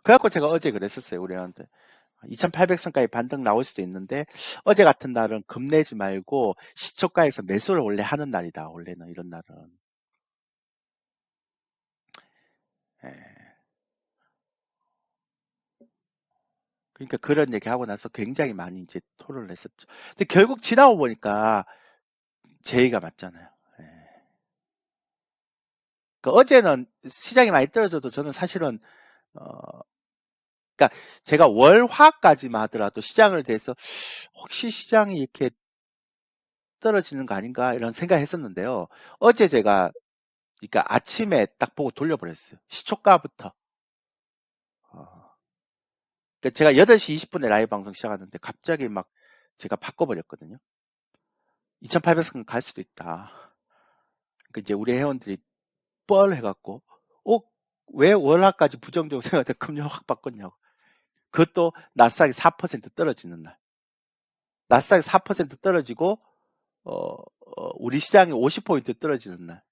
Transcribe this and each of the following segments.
그래갖고 제가 어제 그랬었어요, 우리 애한테. 2800선까지 반등 나올 수도 있는데 어제 같은 날은 겁내지 말고 시초가에서 매수를 원래 하는 날이다. 원래는 이런 날은. 예. 그러니까 그런 얘기하고 나서 굉장히 많이 이제 토론을 했었죠. 근데 결국 지나고 보니까 제의가 맞잖아요. 예. 그러니까 어제는 시장이 많이 떨어져도 저는 사실은 그러니까 제가 월화까지만 하더라도 시장을 대해서 혹시 시장이 이렇게 떨어지는 거 아닌가 이런 생각을 했었는데요. 어제 제가 그러니까 아침에 딱 보고 돌려버렸어요. 시초가부터. 어, 그러니까 제가 8시 20분에 라이브 방송 시작하는데 갑자기 막 제가 바꿔버렸거든요. 2800선 갈 수도 있다. 그러니까 이제 우리 회원들이 뻘 해갖고 왜 월화까지 부정적으로 생각하다 금리 확 바꿨냐고. 그것도 나스닥이 4% 떨어지는 날. 나스닥이 4% 떨어지고 우리 시장이 50포인트 떨어지는 날.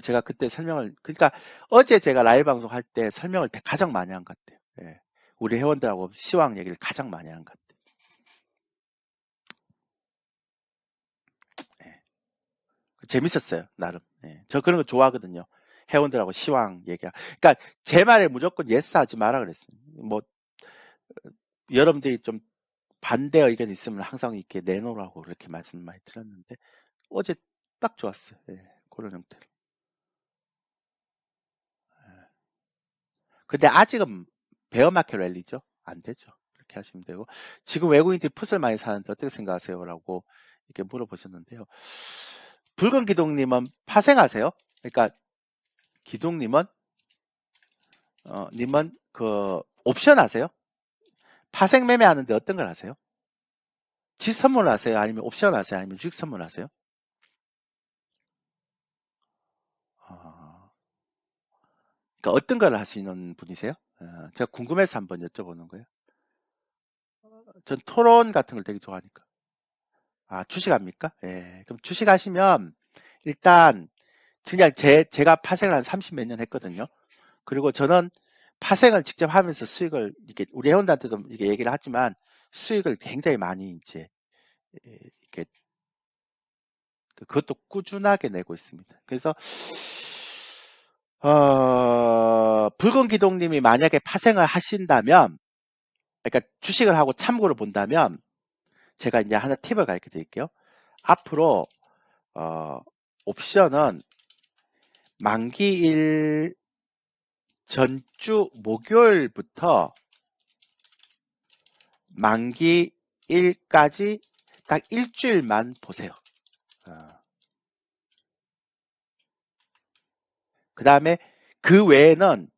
제가 그때 설명을, 그러니까 어제 제가 라이브 방송 할 때 설명을 가장 많이 한 것 같아요. 예. 우리 회원들하고 시황 얘기를 가장 많이 한 것 같아요. 예. 재밌었어요, 나름. 예. 저 그런 거 좋아하거든요. 회원들하고 시황 얘기하. 그러니까 제 말에 무조건 예스 하지 마라 그랬어요. 뭐 여러분들이 좀 반대 의견 있으면 항상 이렇게 내놓으라고 그렇게 말씀 많이 드렸는데 어제 딱 좋았어요. 예. 그런 형태로. 근데 아직은 베어마켓 랠리죠. 안 되죠. 그렇게 하시면 되고 지금 외국인들이 풋을 많이 사는데 어떻게 생각하세요? 라고 이렇게 물어보셨는데요. 붉은 기둥님은 파생하세요? 그러니까 기둥님은 님은 그 옵션 하세요? 파생 매매하는데 어떤 걸 하세요? 집 선물 하세요? 아니면 옵션 하세요? 아니면 주식 선물 하세요? 그러니까 어떤 걸 하시는 분이세요? 제가 궁금해서 한번 여쭤보는 거예요. 전 토론 같은 걸 되게 좋아하니까. 아, 주식합니까? 예. 그럼 주식하시면 일단 그냥 제가 파생을 한 30 몇 년 했거든요. 그리고 저는 파생을 직접 하면서 수익을 이렇게 우리 회원들한테도 이렇게 얘기를 하지만 수익을 굉장히 많이 이제 이렇게 그것도 꾸준하게 내고 있습니다. 그래서 붉은 기동님이 만약에 파생을 하신다면, 그러니까 주식을 하고 참고를 본다면 제가 이제 하나 팁을 가르쳐 드릴게요. 앞으로 옵션은 만기일 전주 목요일부터 만기일까지 딱 일주일만 보세요. 그 다음에 그 외에는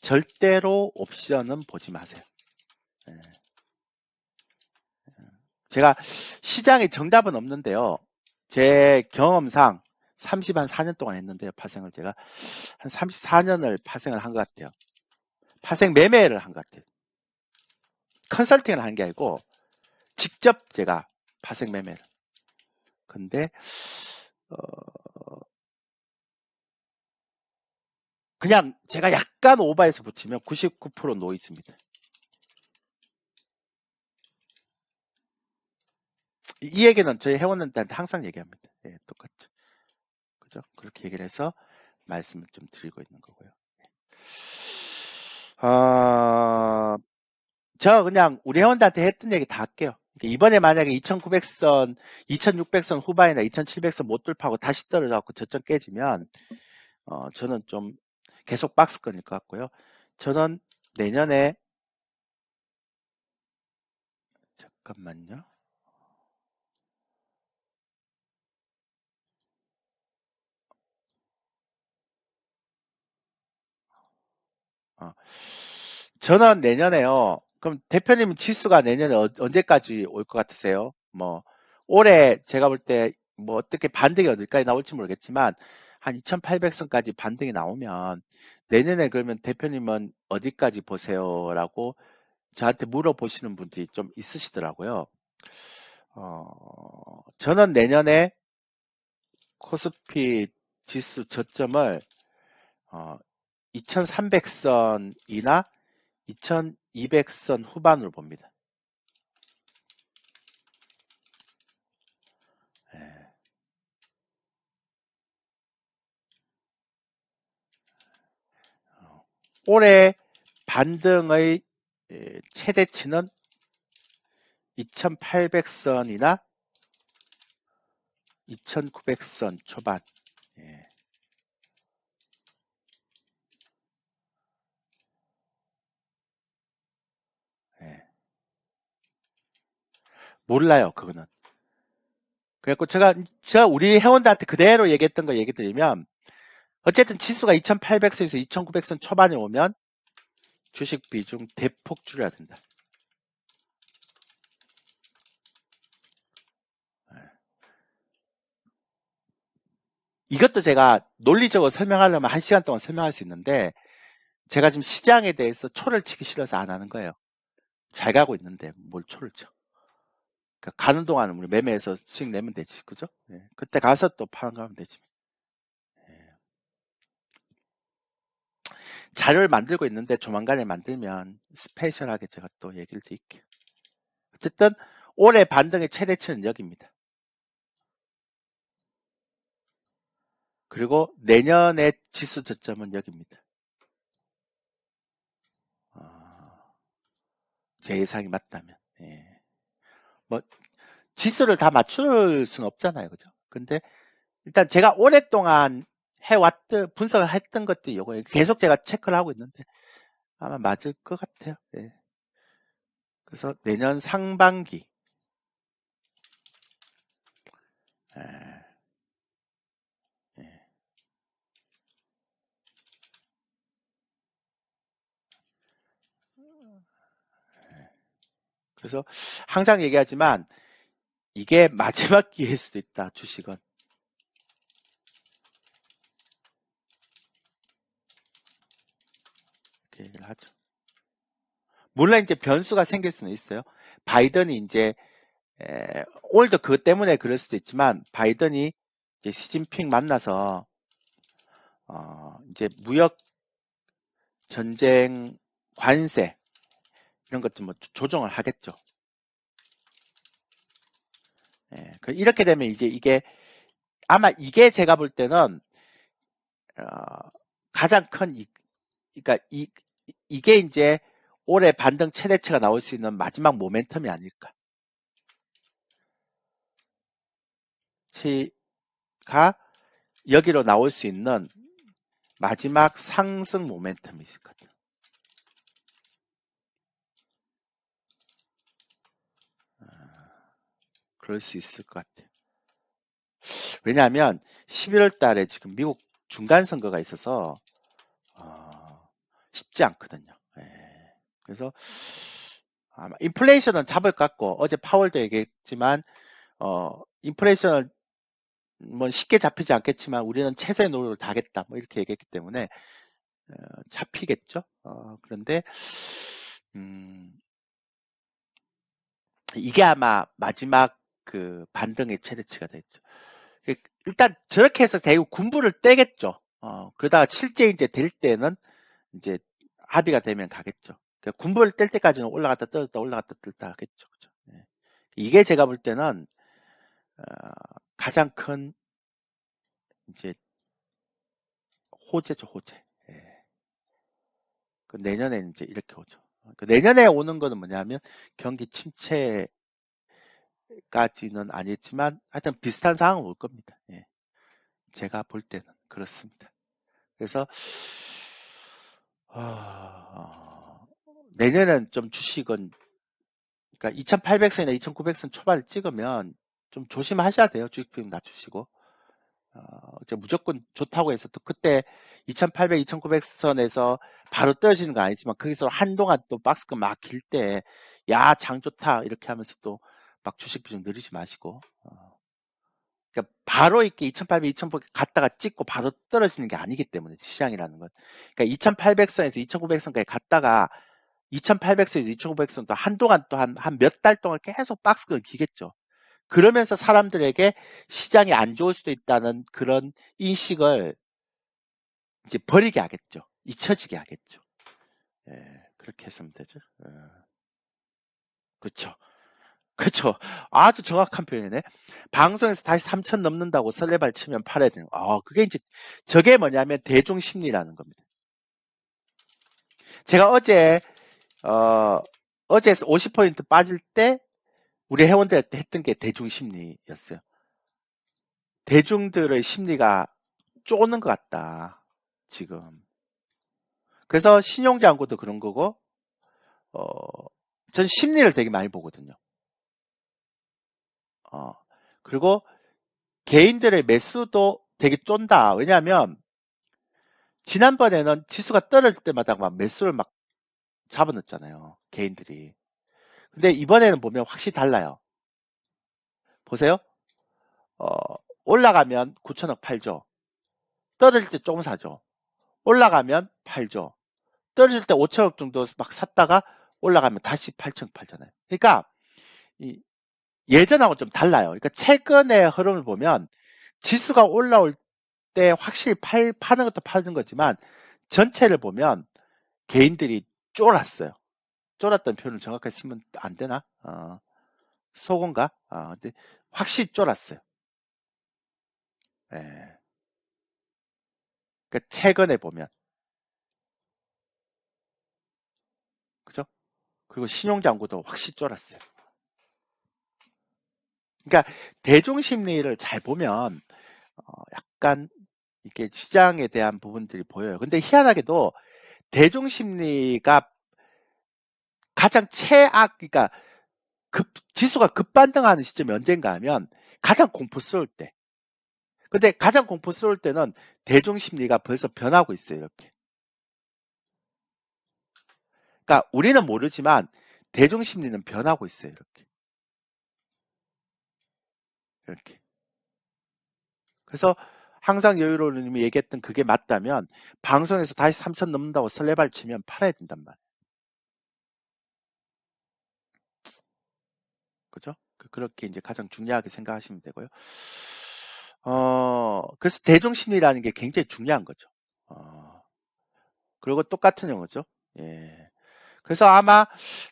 절대로 옵션은 보지 마세요. 제가 시장에 정답은 없는데요. 제 경험상 34년 동안 했는데요. 파생을 제가 한 34년을 파생을 한 것 같아요. 파생 매매를 한 것 같아요. 컨설팅을 한 게 아니고 직접 제가 파생 매매를. 근데 그냥 제가 약간 오버해서 붙이면 99% 놓여 있습니다. 이 얘기는 저희 회원들한테 항상 얘기합니다. 예, 똑같죠. 그죠? 그렇게 얘기를 해서 말씀을 좀 드리고 있는 거고요. 저 그냥 우리 회원들한테 했던 얘기 다 할게요. 이번에 만약에 2900선, 2600선 후반이나 2700선 못 돌파하고 다시 떨어져갖고 저점 깨지면, 저는 좀 계속 박스권일 것 같고요. 저는 내년에, 잠깐만요. 저는 내년에요. 그럼 대표님 지수가 내년에 언제까지 올 것 같으세요? 뭐 올해 제가 볼 때 뭐 어떻게 반등이 어디까지 나올지 모르겠지만 한 2800선까지 반등이 나오면 내년에 그러면 대표님은 어디까지 보세요라고 저한테 물어보시는 분들이 좀 있으시더라고요. 저는 내년에 코스피 지수 저점을 2300선이나 2200선 후반으로 봅니다. 예. 올해 반등의 최대치는 2800선이나 2900선 초반. 예. 예. 몰라요, 그거는. 그래갖고 제가 우리 회원들한테 그대로 얘기했던 거 얘기 드리면, 어쨌든 지수가 2800선에서 2900선 초반에 오면 주식 비중 대폭 줄여야 된다. 이것도 제가 논리적으로 설명하려면 1시간 동안 설명할 수 있는데, 제가 지금 시장에 대해서 초를 치기 싫어서 안 하는 거예요. 잘 가고 있는데 뭘 초를 쳐. 그러니까 가는 동안 우리 매매해서 수익 내면 되지, 그죠? 예. 그때 가서 또 파악하면 되지. 예. 자료를 만들고 있는데 조만간에 만들면 스페셜하게 제가 또 얘기를 드릴게요. 어쨌든 올해 반등의 최대치는 여기입니다. 그리고 내년의 지수 저점은 여기입니다. 제 예상이 맞다면. 예. 뭐 지수를 다 맞출 수는 없잖아요, 그죠? 근데 일단 제가 오랫동안 분석을 했던 것들이 요거예요. 계속 제가 체크를 하고 있는데 아마 맞을 것 같아요. 예. 그래서 내년 상반기 예. 예. 그래서 항상 얘기하지만 이게 마지막 기회일 수도 있다. 주식은. 이렇게 얘기를 하죠. 물론 이제 변수가 생길 수는 있어요. 바이든이 이제 오늘도 그것 때문에 그럴 수도 있지만 바이든이 이제 시진핑 만나서 이제 무역 전쟁 관세 이런 것도 뭐 조정을 하겠죠. 예, 이렇게 되면 이제 이게 아마 이게 제가 볼 때는 가장 큰 그러니까 이게 이제 올해 반등 최대치가 나올 수 있는 마지막 모멘텀이 아닐까. 가 여기로 나올 수 있는 마지막 상승 모멘텀이 있을 것 같아요. 그럴 수 있을 것 같아요. 왜냐하면 11월 달에 지금 미국 중간 선거가 있어서 쉽지 않거든요. 예. 그래서 아마 인플레이션은 잡을 것 같고 어제 파월도 얘기했지만 인플레이션을 뭐 쉽게 잡히지 않겠지만 우리는 최선의 노력을 다하겠다 뭐 이렇게 얘기했기 때문에 잡히겠죠. 그런데 이게 아마 마지막 그 반등의 최대치가 되겠죠. 일단 저렇게 해서 대구 군부를 떼겠죠. 그러다가 실제 이제 될 때는 이제 합의가 되면 가겠죠. 그러니까 군부를 뗄 때까지는 올라갔다 떨어졌다 올라갔다 떨었다 하겠죠. 그죠? 네. 이게 제가 볼 때는 가장 큰 이제 호재죠, 호재. 예. 내년에 이제 이렇게 오죠. 내년에 오는 거는 뭐냐면 경기 침체까지는 아니지만 하여튼 비슷한 상황은 올 겁니다. 예. 제가 볼 때는 그렇습니다. 그래서 내년엔 좀 주식은 그러니까 2800선이나 2900선 초반을 찍으면 좀 조심하셔야 돼요. 주식 비중 낮추시고. 무조건 좋다고 해서 또 그때 2800, 2900선에서 바로 떨어지는 거 아니지만 거기서 한동안 또 박스가 막 길 때 야, 장 좋다 이렇게 하면서 또 막 주식 비중 늘리지 마시고 그러니까 바로 이렇게 2800, 2900 갔다가 찍고 바로 떨어지는 게 아니기 때문에 시장이라는 건 그러니까 2800선에서 2900선까지 갔다가 2800선에서 2900선 또 한동안 또 한 몇 달 동안 계속 박스가 기겠죠. 그러면서 사람들에게 시장이 안 좋을 수도 있다는 그런 인식을 이제 버리게 하겠죠. 잊혀지게 하겠죠. 예, 그렇게 했으면 되죠. 그렇죠. 그렇죠. 아주 정확한 표현이네. 방송에서 다시 3천 넘는다고 설레발 치면 팔아야 되는 거. 그게 이제 저게 뭐냐면 대중 심리라는 겁니다. 제가 어제 50포인트 빠질 때 우리 회원들한테 했던 게 대중 심리였어요. 대중들의 심리가 쪼는 것 같다. 지금. 그래서 신용장구도 그런 거고, 전 심리를 되게 많이 보거든요. 그리고 개인들의 매수도 되게 쫀다. 왜냐하면 지난번에는 지수가 떨어질 때마다 막 매수를 막 잡아넣었잖아요. 개인들이. 근데 이번에는 보면 확실히 달라요. 보세요. 올라가면 9천억 팔죠. 떨어질 때 조금 사죠. 올라가면 팔죠. 떨어질 때 5천억 정도 막 샀다가 올라가면 다시 8천억 팔잖아요. 그러니까 예전하고 좀 달라요. 그러니까 최근의 흐름을 보면 지수가 올라올 때 확실히 파는 것도 파는 거지만 전체를 보면 개인들이 쫄았어요. 쫄았던 표현을 정확하게 쓰면 안 되나? 속은가? 근데 확실히 쫄았어요. 예. 그러니까 최근에 보면. 그죠? 그리고 신용장구도 확실히 쫄았어요. 그러니까 대중심리를 잘 보면 약간 이렇게 시장에 대한 부분들이 보여요. 근데 희한하게도 대중심리가 가장 그러니까 지수가 급반등하는 시점이 언젠가 하면 가장 공포스러울 때. 근데 가장 공포스러울 때는 대중심리가 벌써 변하고 있어요, 이렇게. 그러니까 우리는 모르지만 대중심리는 변하고 있어요, 이렇게. 이렇게. 그래서 항상 여유로우님이 얘기했던 그게 맞다면 방송에서 다시 3천 넘는다고 설레발 치면 팔아야 된단 말이에요. 그죠? 그렇게 이제 가장 중요하게 생각하시면 되고요. 그래서 대중심리라는 게 굉장히 중요한 거죠. 그리고 똑같은 용어죠. 예. 그래서 아마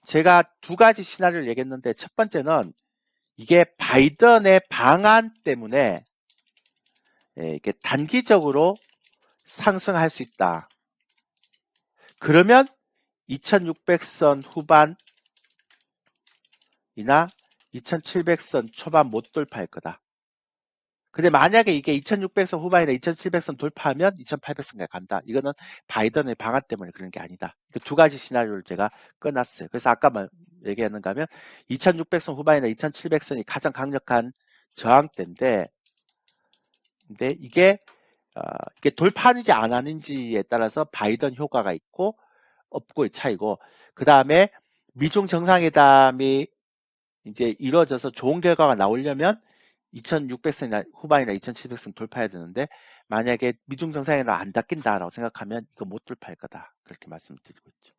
제가 두 가지 시나리오를 얘기했는데 첫 번째는 이게 바이든의 방안 때문에 이렇게 단기적으로 상승할 수 있다. 그러면 2600선 후반이나 2700선 초반 못 돌파할 거다. 근데 만약에 이게 2600선 후반이나 2700선 돌파하면 2800선까지 간다. 이거는 바이든의 방안 때문에 그런 게 아니다. 두 가지 시나리오를 제가 꺼놨어요. 그래서 아까 얘기했는가 하면 2600선 후반이나 2700선이 가장 강력한 저항대인데, 근데 이게 돌파하는지 안 하는지에 따라서 바이든 효과가 있고 없고의 차이고, 그 다음에 미중 정상회담이 이제 이루어져서 좋은 결과가 나오려면 2600선 후반이나 2700선 돌파해야 되는데, 만약에 미중 정상회담 안 닦인다라고 생각하면 이거 못 돌파할 거다. 그렇게 말씀드리고 있죠.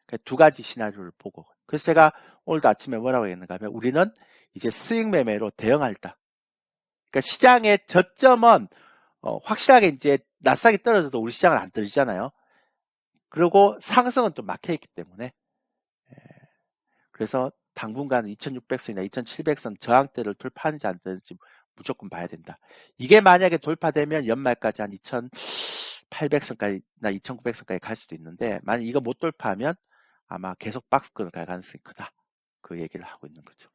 그러니까 두 가지 시나리오를 보고. 그래서 제가 오늘도 아침에 뭐라고 했는가 하면 우리는 이제 수익 매매로 대응할다. 그러니까 시장의 저점은 확실하게 이제 나스닥이 떨어져도 우리 시장은 안 떨어지잖아요. 그리고 상승은 또 막혀있기 때문에 그래서 당분간 2600선이나 2700선 저항대를 돌파하는지 안 되는지 무조건 봐야 된다. 이게 만약에 돌파되면 연말까지 한 2800선까지나 2900선까지 갈 수도 있는데, 만약 이거 못 돌파하면 아마 계속 박스권을 갈 가능성이 크다. 그 얘기를 하고 있는 거죠.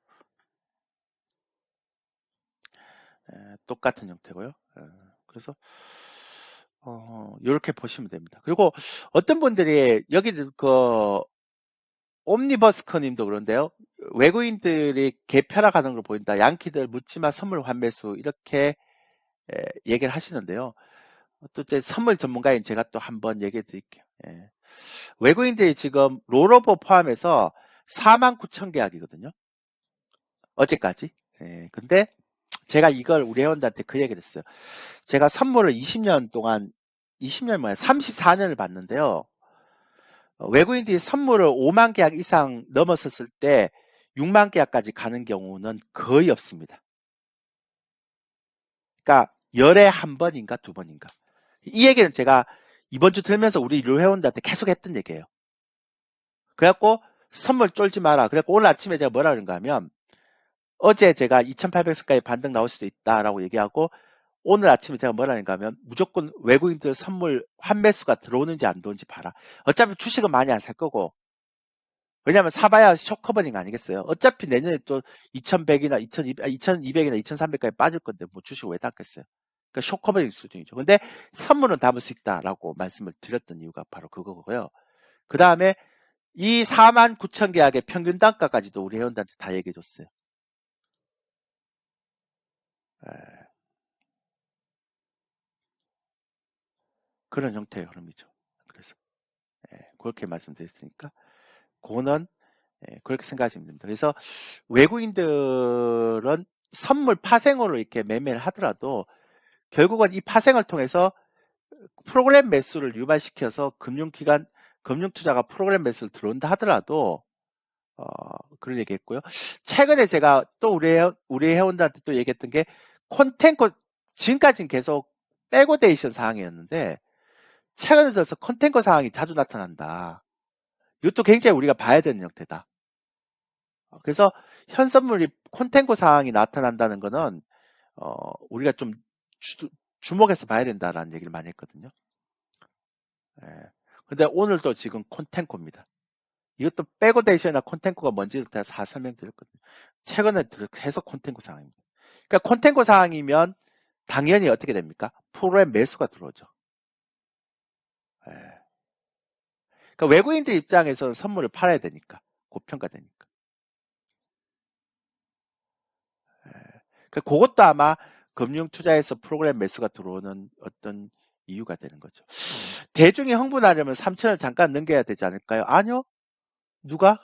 똑같은 형태고요. 그래서 이렇게 보시면 됩니다. 그리고 어떤 분들이 여기 옴니버스커 님도 그런데요. 외국인들이 개편화가는 걸 보인다. 양키들 묻지마 선물 환매수 이렇게 얘기를 하시는데요. 또 선물 전문가인 제가 또 한번 얘기해 드릴게요. 외국인들이 지금 롤오버 포함해서 49,000계약이거든요. 어제까지. 근데 제가 이걸 우리 회원들한테 그 얘기를 했어요. 제가 선물을 20년 동안 20년 만에 34년을 받는데요. 외국인들이 선물을 5만 계약 이상 넘었었을 때 6만 계약까지 가는 경우는 거의 없습니다. 그러니까 열에 한 번인가 두 번인가. 이 얘기는 제가 이번 주 들면서 우리 류 회원들한테 계속 했던 얘기예요. 그래갖고 선물 쫄지 마라. 그래갖고 오늘 아침에 제가 뭐라 그런가 하면 어제 제가 2,800선까지 반등 나올 수도 있다라고 얘기하고 오늘 아침에 제가 뭐라 하는가 하면 무조건 외국인들 선물 환매수가 들어오는지 안 들어오는지 봐라. 어차피 주식은 많이 안 살 거고 왜냐하면 사봐야 쇼커버링 아니겠어요. 어차피 내년에 또 2100이나 2200이나 2300까지 빠질 건데 뭐 주식 왜 닫겠어요. 그러니까 쇼커버링 수준이죠. 근데 선물은 담을 수 있다라고 말씀을 드렸던 이유가 바로 그거고요. 그 다음에 이 49,000계약의 평균 단가까지도 우리 회원들한테 다 얘기해 줬어요. 그런 형태의 흐름이죠. 그래서 그렇게 말씀드렸으니까 그거는 그렇게 생각하시면 됩니다. 그래서 외국인들은 선물 파생으로 이렇게 매매를 하더라도 결국은 이 파생을 통해서 프로그램 매수를 유발시켜서 금융기관, 금융투자가 프로그램 매수를 들어온다 하더라도 그런 얘기 했고요. 최근에 제가 또 우리 회원들한테 또 얘기했던 게 콘텐코 지금까지는 계속 백오데이션 사항이었는데 최근에 들어서 콘텐코 사항이 자주 나타난다. 이것도 굉장히 우리가 봐야 되는 형태다. 그래서 현선물이 콘텐코 사항이 나타난다는 거는 우리가 좀 주목해서 봐야 된다라는 얘기를 많이 했거든요. 근데 오늘도 지금 콘텐코입니다. 이것도 백오데이션이나 콘텐코가 뭔지를 다 설명드렸거든요. 최근에 계속 콘텐코 사항입니다. 그러니까 콘텐코 사항이면 당연히 어떻게 됩니까? 프로그램 매수가 들어오죠. 그러니까 외국인들 입장에서는 선물을 팔아야 되니까 고평가되니까. 그것도 아마 금융투자에서 프로그램 매수가 들어오는 어떤 이유가 되는 거죠. 대중이 흥분하려면 3천을 잠깐 넘겨야 되지 않을까요? 아니요. 누가?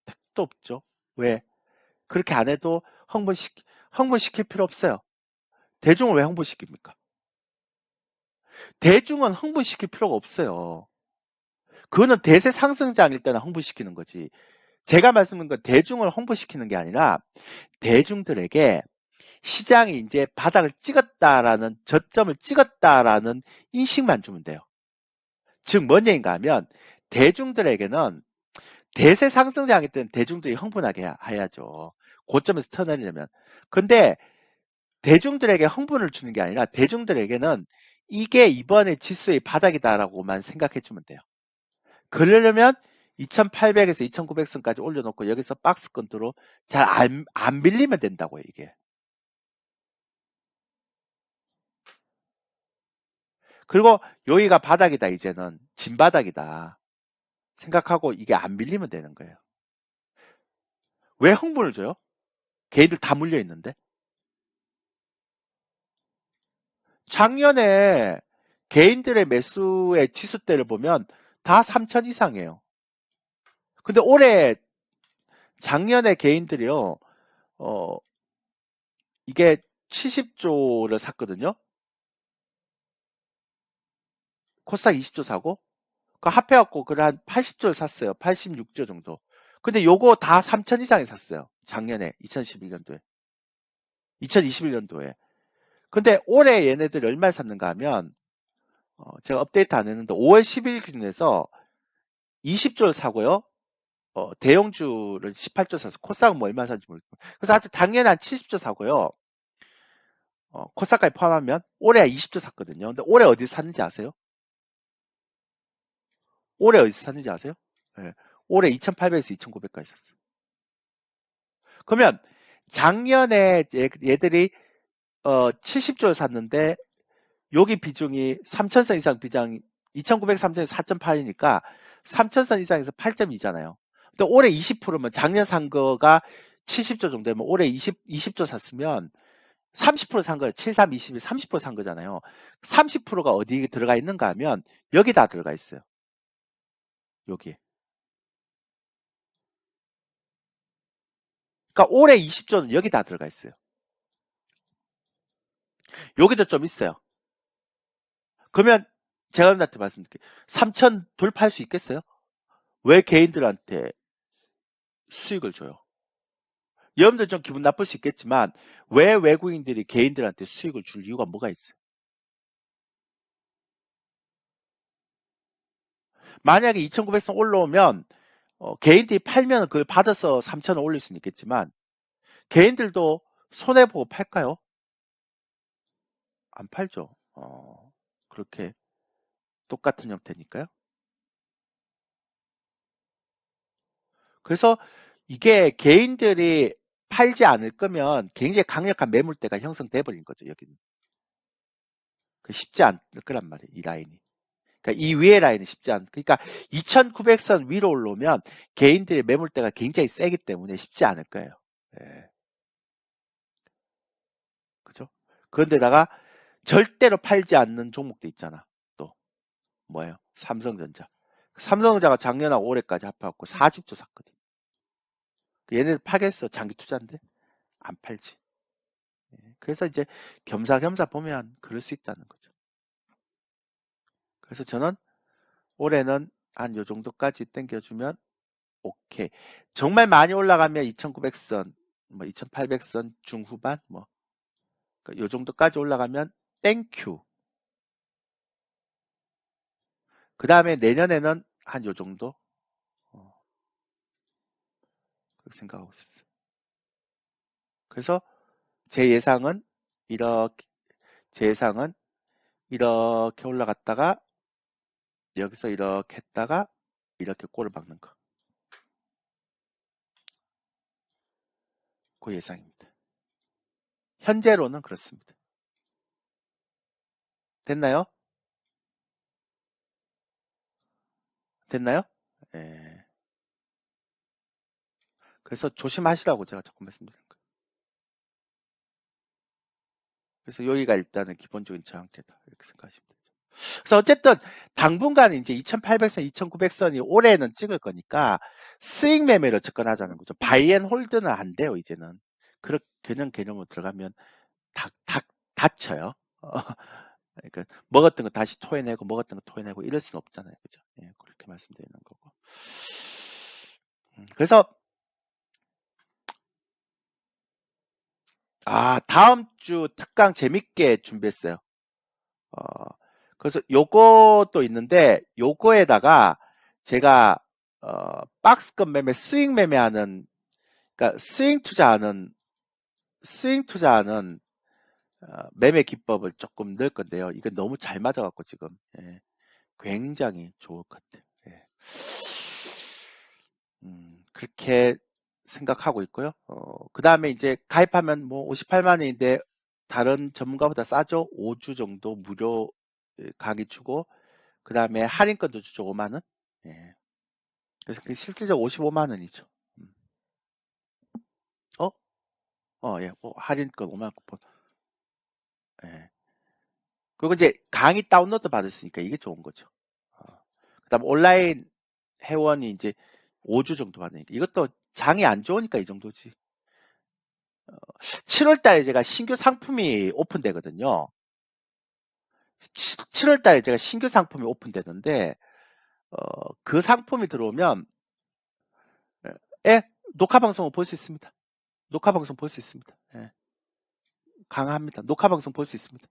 택도 없죠. 왜? 그렇게 안 해도 흥분시킬 필요 없어요. 대중을 왜 흥분시킵니까? 대중은 흥분시킬 필요가 없어요. 그거는 대세 상승장일 때나 흥분시키는 거지. 제가 말씀드린 건 대중을 흥분시키는 게 아니라 대중들에게 시장이 이제 바닥을 찍었다라는 저점을 찍었다라는 인식만 주면 돼요. 즉 뭔 얘기인가 하면 대중들에게는 대세 상승장일 때는 대중들이 흥분하게 해야죠. 고점에서 턴내리려면. 근데 대중들에게 흥분을 주는 게 아니라 대중들에게는 이게 이번에 지수의 바닥이다라고만 생각해 주면 돼요. 그러려면 2800에서 2900선까지 올려놓고 여기서 박스권으로 잘 안 빌리면 된다고요, 이게. 그리고 여기가 바닥이다, 이제는. 진바닥이다. 생각하고 이게 안 빌리면 되는 거예요. 왜 흥분을 줘요? 걔들 다 물려 있는데. 작년에 개인들의 매수의 지수대를 보면 다 3천 이상이에요. 근데 올해 작년에 개인들이요, 이게 70조를 샀거든요. 코스닥 20조 사고, 그 합해갖고 그래 한 80조를 샀어요. 86조 정도. 근데 요거 다 3천 이상에 샀어요. 작년에 2011년도에. 2021년도에. 근데 올해 얘네들 얼마에 샀는가 하면 제가 업데이트 안 했는데 5월 10일 기준에서 20조를 사고요. 대형주를 18조 사서 코스닥은 뭐 얼마 사는지 모르겠고. 그래서 아주 작년에 한 70조 사고요. 코스닥까지 포함하면 올해 20조 샀거든요. 근데 올해 어디 샀는지 아세요? 올해 어디서 샀는지 아세요? 네. 올해 2,800에서 2,900까지 샀어요. 그러면 작년에 얘들이 70조를 샀는데 여기 비중이 3,000선 이상 비중 2,900, 3,000, 4.8이니까 3,000선 이상에서 8.2잖아요. 근데 올해 20%면 작년 산 거가 70조 정도 되면 올해 20조 샀으면 30%산 거예요. 7, 3, 20이 30%산 거잖아요. 30%가 어디 들어가 있는가 하면 여기 다 들어가 있어요. 여기. 그러니까 올해 20조는 여기 다 들어가 있어요. 여기도 좀 있어요. 그러면 제가 여러분한테 말씀드릴게요. 3천 돌파할 수 있겠어요? 왜 개인들한테 수익을 줘요? 여러분들 좀 기분 나쁠 수 있겠지만 왜 외국인들이 개인들한테 수익을 줄 이유가 뭐가 있어요? 만약에 2,900선 올라오면 개인들이 팔면 그걸 받아서 3,000원 올릴 수는 있겠지만 개인들도 손해보고 팔까요? 안 팔죠. 그렇게 똑같은 형태니까요. 그래서 이게 개인들이 팔지 않을 거면 굉장히 강력한 매물대가 형성돼 버린 거죠, 여기는. 쉽지 않을 거란 말이에요, 이 라인이. 그러니까 이 위에 라인은 쉽지 않. 그러니까 2,900선 위로 올라오면 개인들의 매물대가 굉장히 세기 때문에 쉽지 않을 거예요. 예. 그죠? 그런데다가 절대로 팔지 않는 종목도 있잖아. 또 뭐예요? 삼성전자. 삼성전자가 작년하고 올해까지 합해갖고 40조 샀거든. 얘네들 파겠어. 장기 투자인데 안 팔지. 그래서 이제 겸사겸사 보면 그럴 수 있다는 거죠. 그래서 저는 올해는 한 요 정도까지 당겨주면 오케이. 정말 많이 올라가면 2,900선, 뭐 2,800선 중후반, 뭐 요 정도까지 올라가면 땡큐. 그 다음에 내년에는 한 요 정도 그렇게 생각하고 있었어요. 그래서 제 예상은 이렇게 이렇게 올라갔다가 여기서 이렇게 했다가 이렇게 골을 박는 거. 그 예상입니다. 현재로는 그렇습니다. 됐나요? 됐나요? 예. 그래서 조심하시라고 제가 자꾸 말씀드리는 거예요. 그래서 여기가 일단은 기본적인 저항대다 이렇게 생각하시면 되죠. 그래서 어쨌든 당분간은 이제 2,800선, 2,900선이 올해는 찍을 거니까 스윙 매매로 접근하자는 거죠. 바이앤홀드는 안 돼요 이제는. 그렇게 개념으로 들어가면 닥쳐요. 그러니까 먹었던 거 다시 토해내고 먹었던 거 토해내고 이럴 수는 없잖아요. 그죠? 예, 그렇게 말씀드리는 거고. 그래서 다음 주 특강 재밌게 준비했어요. 그래서 요것도 있는데 요거에다가 제가 박스권 매매, 스윙 매매하는 그러니까 스윙 투자하는 매매 기법을 조금 넣을 건데요. 이거 너무 잘 맞아갖고 지금 굉장히 좋을 것 같아요. 그렇게 생각하고 있고요. 그 다음에 이제 가입하면 뭐 58만 원인데 다른 전문가보다 싸죠. 5주 정도 무료 강의 주고 그 다음에 할인권도 주죠. 5만 원. 예. 그래서 실질적으로 55만 원이죠. 어? 예. 할인권 5만 원 쿠폰. 예. 그리고 이제 강의 다운로드 받았으니까 이게 좋은 거죠. 그다음 온라인 회원이 이제 5주 정도 받으니까 이것도 장이 안 좋으니까 이 정도지. 7월 달에 제가 신규 상품이 오픈되거든요. 7월 달에 제가 신규 상품이 오픈되는데 그 상품이 들어오면 녹화 방송을 볼 수 있습니다. 녹화 방송 볼 수 있습니다. 예. 강합니다. 녹화 방송 볼 수 있습니다.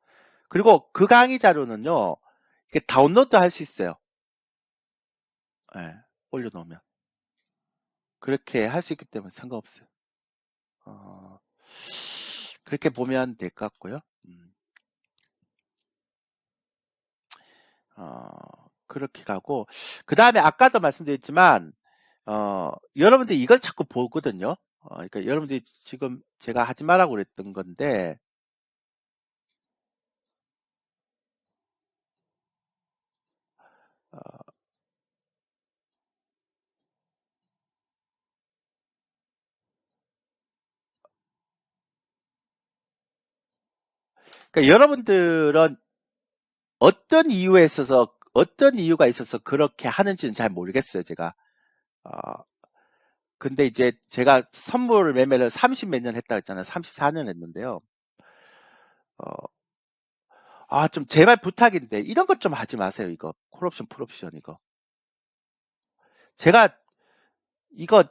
그리고 그 강의 자료는요. 이게 다운로드 할 수 있어요. 예. 올려놓으면. 그렇게 할 수 있기 때문에 상관없어요. 그렇게 보면 될 것 같고요. 그렇게 가고 그 다음에 아까도 말씀드렸지만 여러분들이 이걸 자꾸 보거든요. 그러니까 여러분들이 지금 제가 하지 말라고 그랬던 건데 그러니까 여러분들은 어떤 이유가 있어서 그렇게 하는지는 잘 모르겠어요, 제가. 근데 이제 제가 선물 매매를 30 몇 년 했다고 했잖아요. 34년 했는데요. 좀 제발 부탁인데 이런 것 좀 하지 마세요, 이거. 콜옵션, 풀옵션 이거. 제가 이거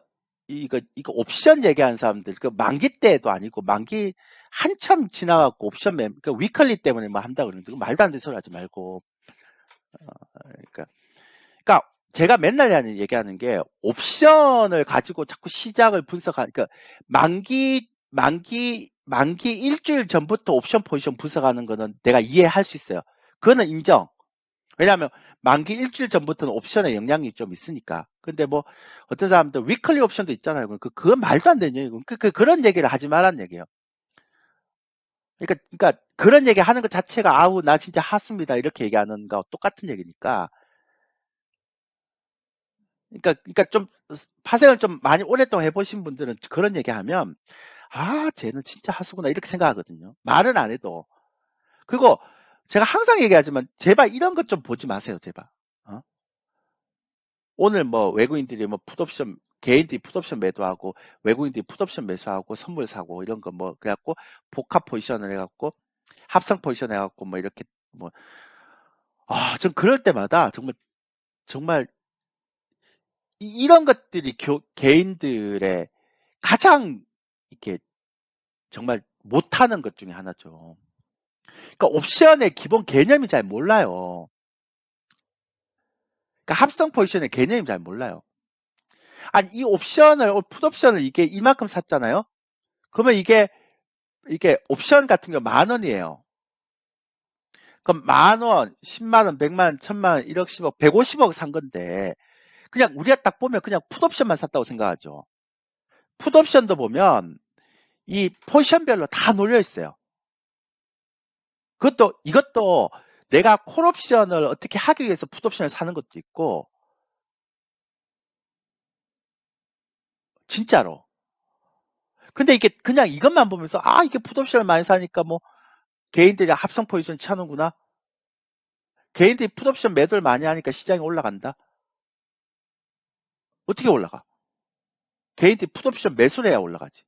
옵션 얘기하는 사람들, 그 만기 때도 아니고 만기 한참 지나갖고 옵션 그 위클리 때문에 뭐 한다 그러는데 말도 안 되는 소리 하지 말고. 그러니까 제가 맨날 얘기하는 게 옵션을 가지고 자꾸 시장을 분석하는, 그러니까 만기 일주일 전부터 옵션 포지션 분석하는 거는 내가 이해할 수 있어요. 그거는 인정. 왜냐하면 만기 일주일 전부터는 옵션에 영향이 좀 있으니까. 근데 뭐 어떤 사람들 위클리 옵션도 있잖아요. 그건 말도 안 되는 얘기고 그런 얘기를 하지 말라는 얘기예요. 그러니까 그런 얘기 하는 것 자체가 아우 나 진짜 하수입니다 이렇게 얘기하는 거 똑같은 얘기니까. 그러니까 좀 파생을 좀 많이 오랫동안 해보신 분들은 그런 얘기하면 아 쟤는 진짜 하수구나 이렇게 생각하거든요. 말은 안 해도. 그리고 제가 항상 얘기하지만 제발 이런 것 좀 보지 마세요 제발. 어? 오늘 뭐 외국인들이 뭐 풋옵션 개인들이 풋옵션 매도하고 외국인들이 풋옵션 매수하고 선물 사고 이런 거 뭐 그래갖고 복합 포지션을 해갖고 합성 포지션 해갖고 뭐 이렇게 뭐 전 그럴 때마다 정말 정말 이런 것들이 개인들의 가장 이렇게 정말 못하는 것 중에 하나죠. 그러니까 옵션의 기본 개념이 잘 몰라요. 그러니까 합성 포지션의 개념이 잘 몰라요. 아니 이 옵션을 풋옵션을 이게 이만큼 샀잖아요. 그러면 이게 옵션 같은 거 10,000원이에요. 그럼 10,000원, 10만원, 100만원, 1000만원, 1억, 10억, 150억 산 건데 그냥 우리가 딱 보면 그냥 풋옵션만 샀다고 생각하죠. 풋옵션도 보면 이 포지션별로 다 놓여 있어요. 이것도 내가 콜옵션을 어떻게 하기 위해서 풋옵션을 사는 것도 있고 진짜로. 근데 이게 그냥 이것만 보면서 이게 풋옵션을 많이 사니까 뭐 개인들이 합성 포지션 차는구나. 개인들이 풋옵션 매도를 많이 하니까 시장이 올라간다. 어떻게 올라가? 개인들이 풋옵션 매수를 해야 올라가지.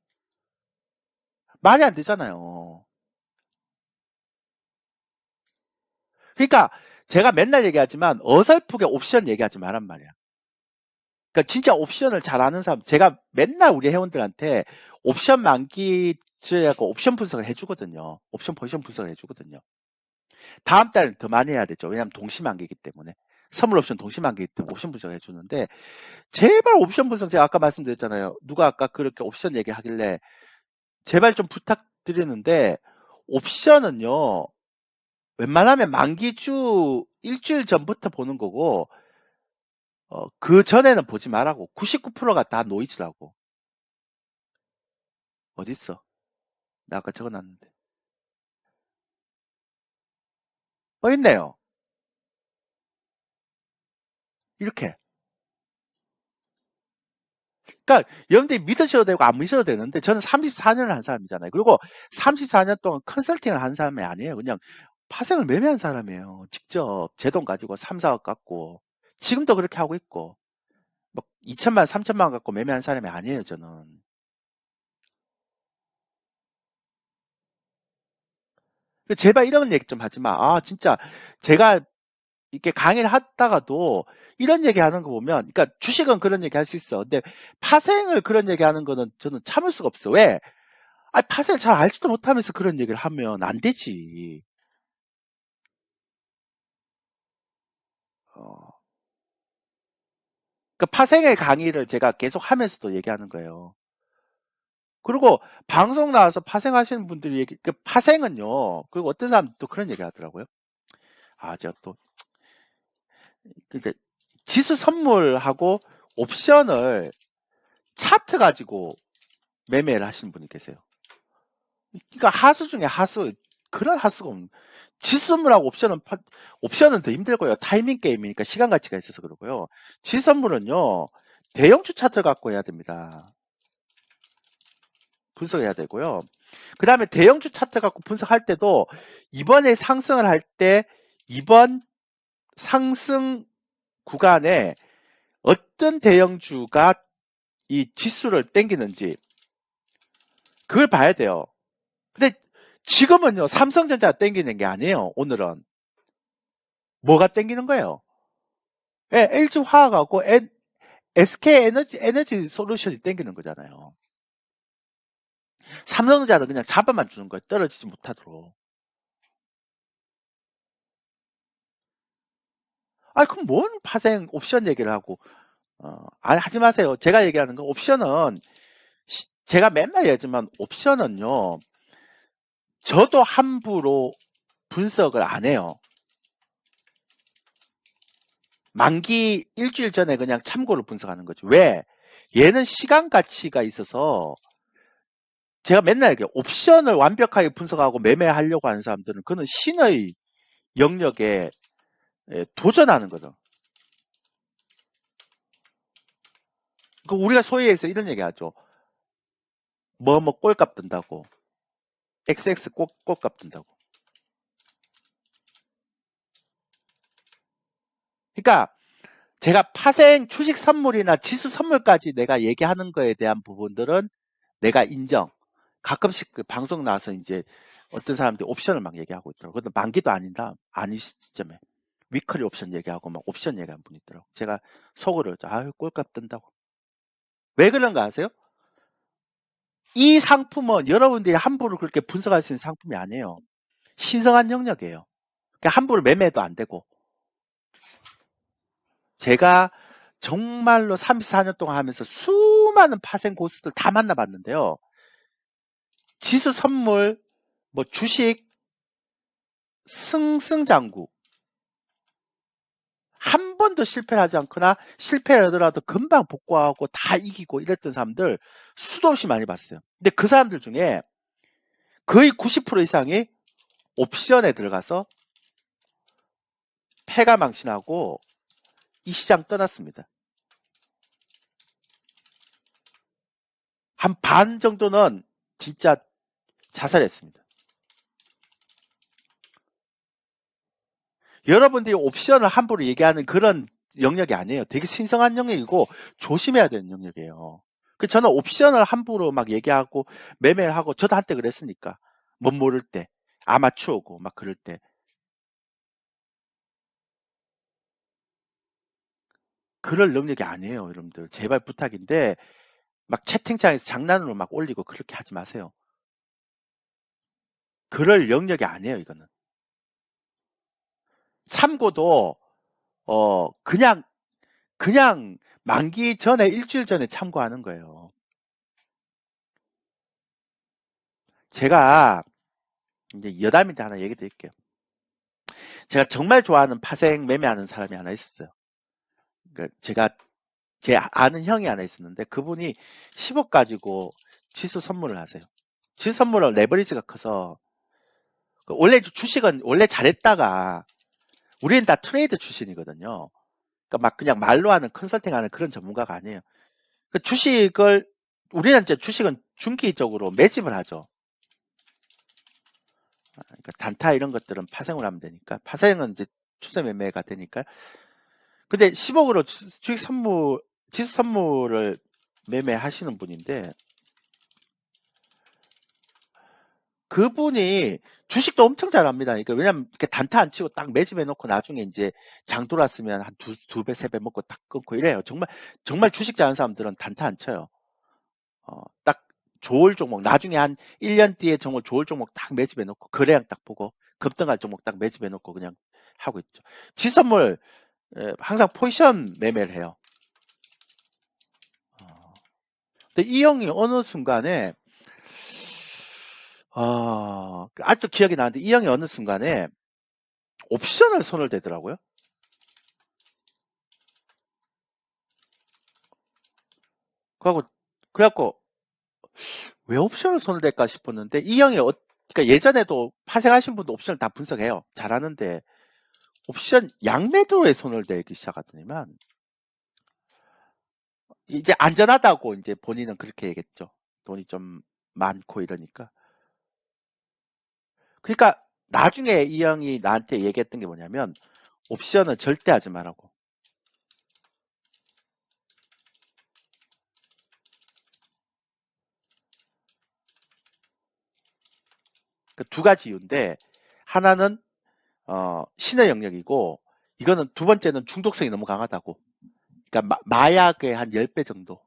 말이 안 되잖아요. 그러니까 제가 맨날 얘기하지만 어설프게 옵션 얘기하지 말란 말이야. 그러니까 진짜 옵션을 잘 아는 사람, 제가 맨날 우리 회원들한테 옵션 만기제하고 옵션 분석을 해주거든요. 옵션 포지션 분석을 해주거든요. 다음 달은 더 많이 해야 되죠. 왜냐하면 동시만기이기 때문에. 선물 옵션 동시만기이기 때문에 옵션 분석을 해주는데 제발 옵션 분석 제가 아까 말씀드렸잖아요. 누가 아까 그렇게 옵션 얘기하길래 제발 좀 부탁드리는데 옵션은요. 웬만하면 만기주 일주일 전부터 보는 거고 그 전에는 보지 말라고. 99%가 다 노이즈라고. 어딨어? 나 아까 적어놨는데. 있네요. 이렇게. 그러니까 여러분들이 믿으셔도 되고 안 믿으셔도 되는데 저는 34년을 한 사람이잖아요. 그리고 34년 동안 컨설팅을 한 사람이 아니에요. 그냥 파생을 매매한 사람이에요. 직접 제 돈 가지고 3, 4억 갖고 지금도 그렇게 하고 있고 뭐 2천만, 3천만 갖고 매매한 사람이 아니에요. 저는. 제발 이런 얘기 좀 하지 마. 진짜 제가 이렇게 강의를 하다가도 이런 얘기 하는 거 보면, 그러니까 주식은 그런 얘기 할 수 있어. 근데 파생을 그런 얘기 하는 거는 저는 참을 수가 없어. 왜? 파생을 잘 알지도 못하면서 그런 얘기를 하면 안 되지. 어. 그 파생의 강의를 제가 계속 하면서도 얘기하는 거예요. 그리고 방송 나와서 파생하시는 분들이 그 파생은요. 그리고 어떤 사람 또 그런 얘기 하더라고요. 제가 또 그러니까 지수 선물하고 옵션을 차트 가지고 매매를 하시는 분이 계세요. 그러니까 하수 중에 하수, 그런 하수가 없는. 지선물하고 옵션은 더 힘들고요. 타이밍 게임이니까 시간 가치가 있어서 그러고요. 지선물은요, 대형주 차트를 갖고 해야 됩니다. 분석해야 되고요. 그 다음에 대형주 차트 갖고 분석할 때도 이번에 상승을 할 때 이번 상승 구간에 어떤 대형주가 이 지수를 땡기는지 그걸 봐야 돼요. 근데 지금은요, 삼성전자가 땡기는 게 아니에요, 오늘은. 뭐가 땡기는 거예요? 예, LG화학하고 SK에너지 솔루션이 땡기는 거잖아요. 삼성전자는 그냥 잡아만 주는 거예요. 떨어지지 못하도록. 그럼 뭔 파생 옵션 얘기를 하고, 하지 마세요. 제가 얘기하는 건 옵션은, 제가 맨날 얘기하지만 옵션은요, 저도 함부로 분석을 안 해요. 만기 일주일 전에 그냥 참고로 분석하는 거죠. 왜? 얘는 시간 가치가 있어서 제가 맨날 얘기해요. 옵션을 완벽하게 분석하고 매매하려고 하는 사람들은 그는 신의 영역에 도전하는 거죠. 우리가 소위 해서 이런 얘기 하죠. 뭐 꼴값 뜬다고. XX 꼴값 뜬다고. 그러니까 제가 파생 주식 선물이나 지수 선물까지 내가 얘기하는 거에 대한 부분들은 내가 인정. 가끔씩 그 방송 나와서 이제 어떤 사람들이 옵션을 막 얘기하고 있더라고요. 근데 만기도 아닌 시점에. 위클리 옵션 얘기하고 막 옵션 얘기하는 분이 있더라고요. 제가 속으로, 꼴값 뜬다고. 왜 그런가 아세요? 이 상품은 여러분들이 함부로 그렇게 분석할 수 있는 상품이 아니에요. 신성한 영역이에요. 그러니까 함부로 매매도 안 되고. 제가 정말로 34년 동안 하면서 수많은 파생 고수들 다 만나봤는데요. 지수 선물, 뭐 주식, 승승장구. 한 번도 실패를 하지 않거나 실패를 하더라도 금방 복구하고 다 이기고 이랬던 사람들 수도 없이 많이 봤어요. 근데 그 사람들 중에 거의 90% 이상이 옵션에 들어가서 패가 망신하고 이 시장 떠났습니다. 한 반 정도는 진짜 자살했습니다. 여러분들이 옵션을 함부로 얘기하는 그런 영역이 아니에요. 되게 신성한 영역이고 조심해야 되는 영역이에요. 저는 옵션을 함부로 막 얘기하고 매매를 하고 저도 한때 그랬으니까. 못 모를 때. 아마추어고 막 그럴 때. 그럴 영역이 아니에요, 여러분들. 제발 부탁인데 막 채팅창에서 장난으로 막 올리고 그렇게 하지 마세요. 그럴 영역이 아니에요, 이거는. 참고도 그냥 만기 전에 일주일 전에 참고하는 거예요. 제가 이제 여담인데 하나 얘기 드릴게요. 제가 정말 좋아하는 파생 매매하는 사람이 하나 있었어요. 그러니까 제 아는 형이 하나 있었는데 그분이 10억 가지고 지수 선물을 하세요. 지수 선물은 레버리지가 커서 원래 주식은 원래 잘했다가 우리는 다 트레이드 출신이거든요. 그러니까 막 그냥 말로 하는 컨설팅하는 그런 전문가가 아니에요. 우리는 이제 주식은 중기적으로 매집을 하죠. 그러니까 단타 이런 것들은 파생을 하면 되니까 파생은 이제 추세 매매가 되니까. 근데 10억으로 주식 선물 지수 선물을 매매하시는 분인데 그분이 주식도 엄청 잘합니다. 그러니까 왜냐면 이렇게 단타 안 치고 딱 매집해 놓고 나중에 이제 장 돌았으면 한 두 배, 세 배 먹고 딱 끊고 이래요. 정말 주식 잘하는 사람들은 단타 안 쳐요. 딱 좋을 종목, 나중에 한 1년 뒤에 정말 좋을 종목 딱 매집해 놓고 거래량 딱 보고 급등할 종목 딱 매집해 놓고 그냥 하고 있죠. 지선물 항상 포지션 매매를 해요. 근데 이 형이 어느 순간에 아직도 기억이 나는데 이 형이 어느 순간에 옵션을 손을 대더라고요. 그래갖고 왜 옵션을 손을 댈까 싶었는데 이 형이 그러니까 예전에도 파생하신 분도 옵션을 다 분석해요. 잘하는데 옵션 양매도에 손을 대기 시작하더니만 이제 안전하다고 이제 본인은 그렇게 얘기했죠. 돈이 좀 많고 이러니까. 그러니까 나중에 이 형이 나한테 얘기했던 게 뭐냐면 옵션은 절대 하지 말라고. 그 두 가지 이유인데 하나는 신의 영역이고 이거는 두 번째는 중독성이 너무 강하다고. 그러니까 마약의 한 10배 정도.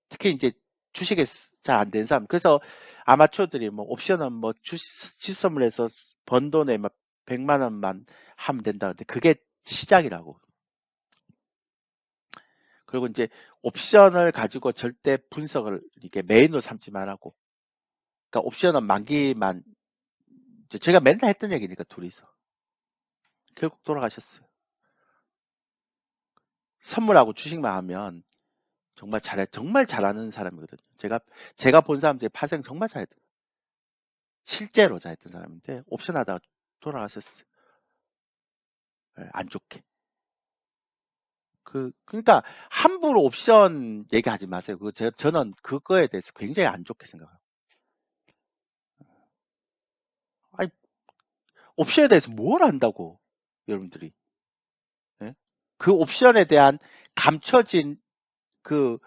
특히 이제 주식에 잘 안 된 사람. 그래서 아마추어들이 뭐 옵션은 뭐 주식 선물에서 번 돈에 막 100만 원만 하면 된다는데 그게 시작이라고. 그리고 이제 옵션을 가지고 절대 분석을 이렇게 메인으로 삼지 말라고. 그러니까 옵션은 만기만, 제가 맨날 했던 얘기니까 둘이서. 결국 돌아가셨어요. 선물하고 주식만 하면 정말 잘하는 사람이거든요. 제가 본 사람 중에 파생 정말 잘했던, 실제로 잘했던 사람인데, 옵션 하다가 돌아가셨어요. 네, 안 좋게. 그러니까 함부로 옵션 얘기하지 마세요. 저는 그거에 대해서 굉장히 안 좋게 생각해요. 아니, 옵션에 대해서 뭘 안다고, 여러분들이. 예? 그 옵션에 대한 감춰진 그,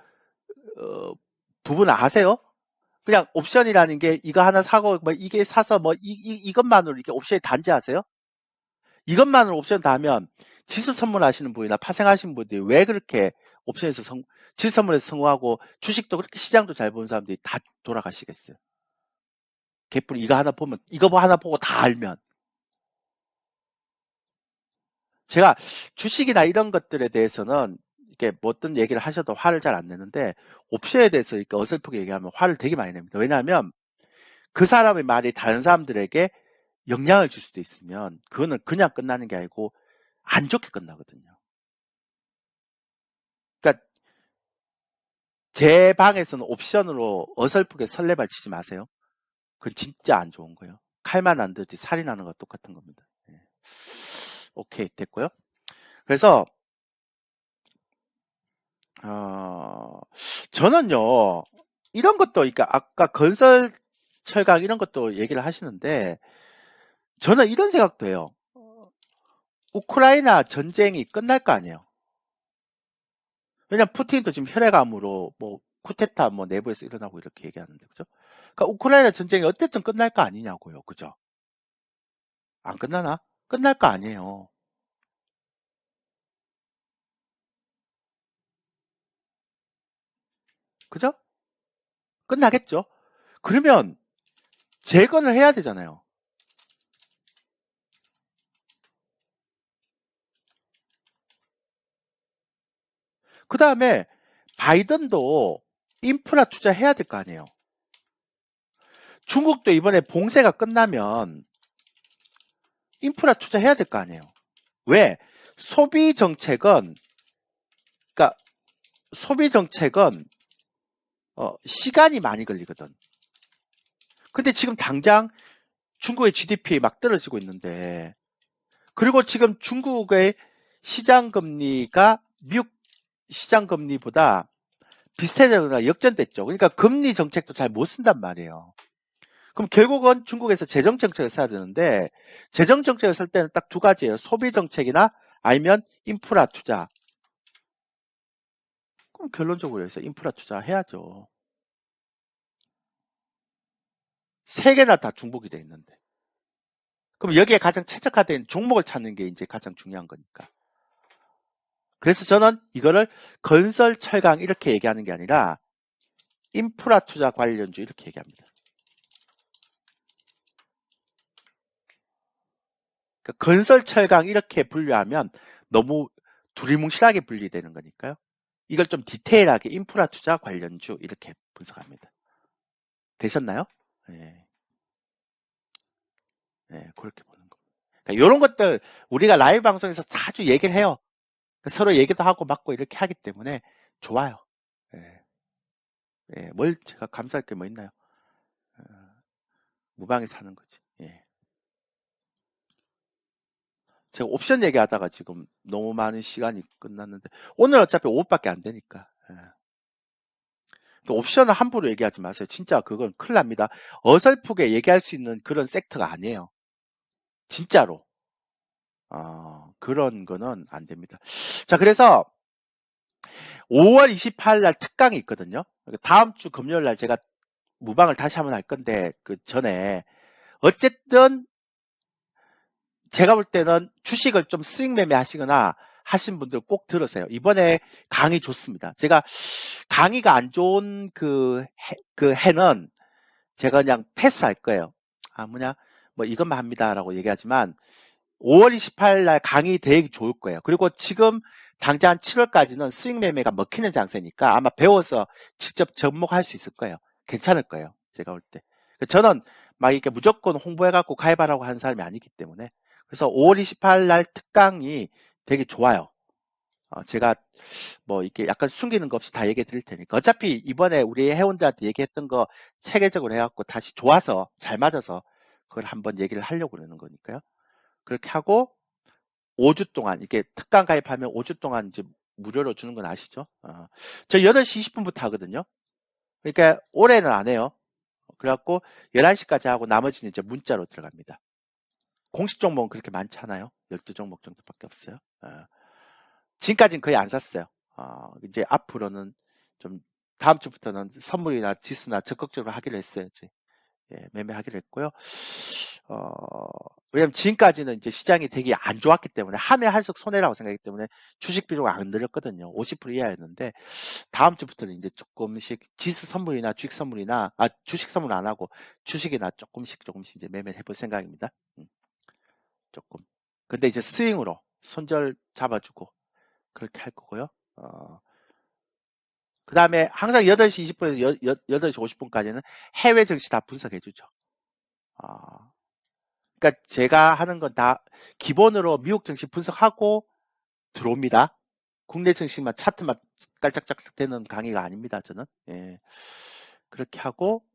부분 아세요? 그냥 옵션이라는 게 이거 하나 사고, 뭐 이게 사서 뭐 이것만으로 이렇게 옵션이 단지하세요? 이것만으로 옵션 다 하면 지수 선물하시는 분이나 파생하시는 분들이 왜 그렇게 옵션에서 지수 선물에서 성공하고 주식도 그렇게 시장도 잘 보는 사람들이 다 돌아가시겠어요? 개뿔이 이거 하나 보고 다 알면. 제가 주식이나 이런 것들에 대해서는 이렇게 뭐 어떤 얘기를 하셔도 화를 잘 안 내는데 옵션에 대해서 이렇게 어설프게 얘기하면 화를 되게 많이 냅니다. 왜냐하면 그 사람의 말이 다른 사람들에게 영향을 줄 수도 있으면 그거는 그냥 끝나는 게 아니고 안 좋게 끝나거든요. 그러니까 제 방에서는 옵션으로 어설프게 설레발 치지 마세요. 그건 진짜 안 좋은 거예요. 칼만 안 들지 살이 나는 거 똑같은 겁니다. 예. 오케이, 됐고요. 그래서 저는요, 이런 것도, 그러니까 아까 건설 철강 이런 것도 얘기를 하시는데, 저는 이런 생각도 해요. 우크라이나 전쟁이 끝날 거 아니에요. 왜냐면 푸틴도 지금 혈액암으로 뭐 쿠데타 뭐 내부에서 일어나고 이렇게 얘기하는데, 그죠? 그러니까 우크라이나 전쟁이 어쨌든 끝날 거 아니냐고요, 그죠? 안 끝나나? 끝날 거 아니에요. 그죠? 끝나겠죠? 그러면 재건을 해야 되잖아요. 그 다음에 바이든도 인프라 투자해야 될 거 아니에요. 중국도 이번에 봉쇄가 끝나면 인프라 투자해야 될 거 아니에요. 왜? 소비 정책은, 그러니까 소비 정책은 시간이 많이 걸리거든. 근데 지금 당장 중국의 GDP 막 떨어지고 있는데, 그리고 지금 중국의 시장 금리가 미국 시장 금리보다 비슷해져서 역전됐죠. 그러니까 금리 정책도 잘 못 쓴단 말이에요. 그럼 결국은 중국에서 재정 정책을 써야 되는데, 재정 정책을 쓸 때는 딱 두 가지예요. 소비 정책이나 아니면 인프라 투자. 그럼 결론적으로 해서 인프라 투자 해야죠. 세 개나 다 중복이 돼 있는데. 그럼 여기에 가장 최적화된 종목을 찾는 게 이제 가장 중요한 거니까. 그래서 저는 이거를 건설 철강 이렇게 얘기하는 게 아니라 인프라 투자 관련주 이렇게 얘기합니다. 그러니까 건설 철강 이렇게 분류하면 너무 두리뭉실하게 분리되는 거니까요. 이걸 좀 디테일하게 인프라 투자 관련주 이렇게 분석합니다. 되셨나요? 네. 네, 그렇게 보는 거. 그러니까 이런 것들 우리가 라이브 방송에서 자주 얘기를 해요. 그러니까 서로 얘기도 하고 맞고 이렇게 하기 때문에 좋아요. 네. 네, 뭘 제가 감사할 게 뭐 있나요? 무방히 사는 거지. 예. 제가 옵션 얘기하다가 지금 너무 많은 시간이 끝났는데 오늘 어차피 5분밖에 안 되니까. 예. 옵션을 함부로 얘기하지 마세요. 진짜 그건 큰일 납니다. 어설프게 얘기할 수 있는 그런 섹터가 아니에요. 진짜로. 그런 거는 안 됩니다. 자, 그래서 5월 28일 날 특강이 있거든요. 다음 주 금요일 날 제가 무방을 다시 한번 할 건데 그 전에 어쨌든 제가 볼 때는 주식을 좀 스윙 매매 하시거나 하신 분들 꼭 들으세요. 이번에 강의 좋습니다. 제가 강의가 안 좋은 그 해는 제가 그냥 패스할 거예요. 뭐 이것만 합니다라고 얘기하지만 5월 28일 날 강의 되게 좋을 거예요. 그리고 지금 당장 7월까지는 수익 매매가 먹히는 장세니까 아마 배워서 직접 접목할 수 있을 거예요. 괜찮을 거예요. 제가 볼 때. 저는 막 이렇게 무조건 홍보해갖고 가입하라고 하는 사람이 아니기 때문에. 그래서 5월 28일 날 특강이 되게 좋아요. 제가 뭐 이렇게 약간 숨기는 거 없이 다 얘기해 드릴 테니까. 어차피 이번에 우리 회원들한테 얘기했던 거 체계적으로 해갖고 다시 좋아서 잘 맞아서 그걸 한번 얘기를 하려고 그러는 거니까요. 그렇게 하고 5주 동안 이렇게 특강 가입하면 5주 동안 이제 무료로 주는 건 아시죠? 저 8시 20분부터 하거든요. 그러니까 올해는 안 해요. 그래갖고 11시까지 하고 나머지는 이제 문자로 들어갑니다. 공식 종목은 그렇게 많지 않아요. 12종목 정도밖에 없어요. 지금까지는 거의 안 샀어요. 이제 앞으로는 좀 다음 주부터는 선물이나 지수나 적극적으로 하기로 했어요. 매매하기로 했고요. 왜냐면 지금까지는 이제 시장이 되게 안 좋았기 때문에 하면 할수록 손해라고 생각했기 때문에 주식 비중을 안 늘렸거든요. 50% 이하였는데 다음 주부터는 이제 조금씩 지수 선물이나 주식 선물이나 주식 선물 안 하고 주식이나 조금씩 이제 매매를 해볼 생각입니다. 조금. 근데 이제 스윙으로 손절 잡아주고 그렇게 할 거고요. 그 다음에 항상 8시 20분에서 8시 50분까지는 해외 증시 다 분석해 주죠. 그러니까 제가 하는 건 다 기본으로 미국 증시 분석하고 들어옵니다. 국내 증시만 차트만 깔짝짝짝 되는 강의가 아닙니다. 저는. 예. 그렇게 하고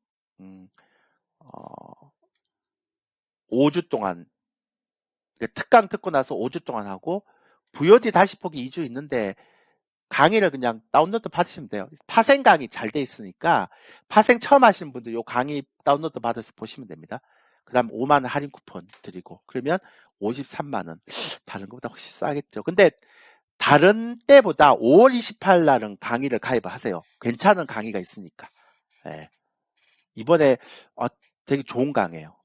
5주 동안 특강 듣고 나서 5주 동안 하고 VOD 다시 보기 2주 있는데 강의를 그냥 다운로드 받으시면 돼요. 파생 강의 잘 돼 있으니까 파생 처음 하시는 분들 요 강의 다운로드 받아서 보시면 됩니다. 그 다음 5만 원 할인 쿠폰 드리고 그러면 53만 원. 다른 것보다 훨씬 싸겠죠. 근데 다른 때보다 5월 28일 날은 강의를 가입하세요. 괜찮은 강의가 있으니까. 예. 이번에 되게 좋은 강의예요.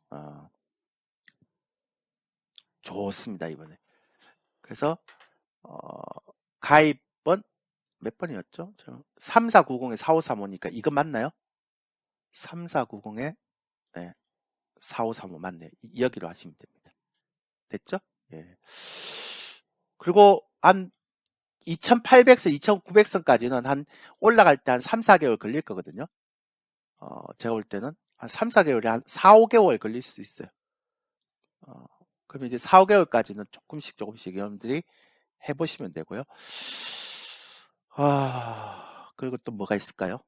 좋습니다. 이번에. 그래서 가입은 몇 번이었죠? 3490에 4535니까 이거 맞나요? 3490에 네, 4535 맞네요. 여기로 하시면 됩니다. 됐죠? 예. 그리고 한 2800선, 2900선까지는 한 올라갈 때 한 3, 4개월 걸릴 거거든요. 제가 볼 때는 한 3, 4개월에 한 4, 5개월 걸릴 수도 있어요. 그럼 이제 4, 5개월까지는 조금씩 여러분들이 해보시면 되고요. 그리고 또 뭐가 있을까요?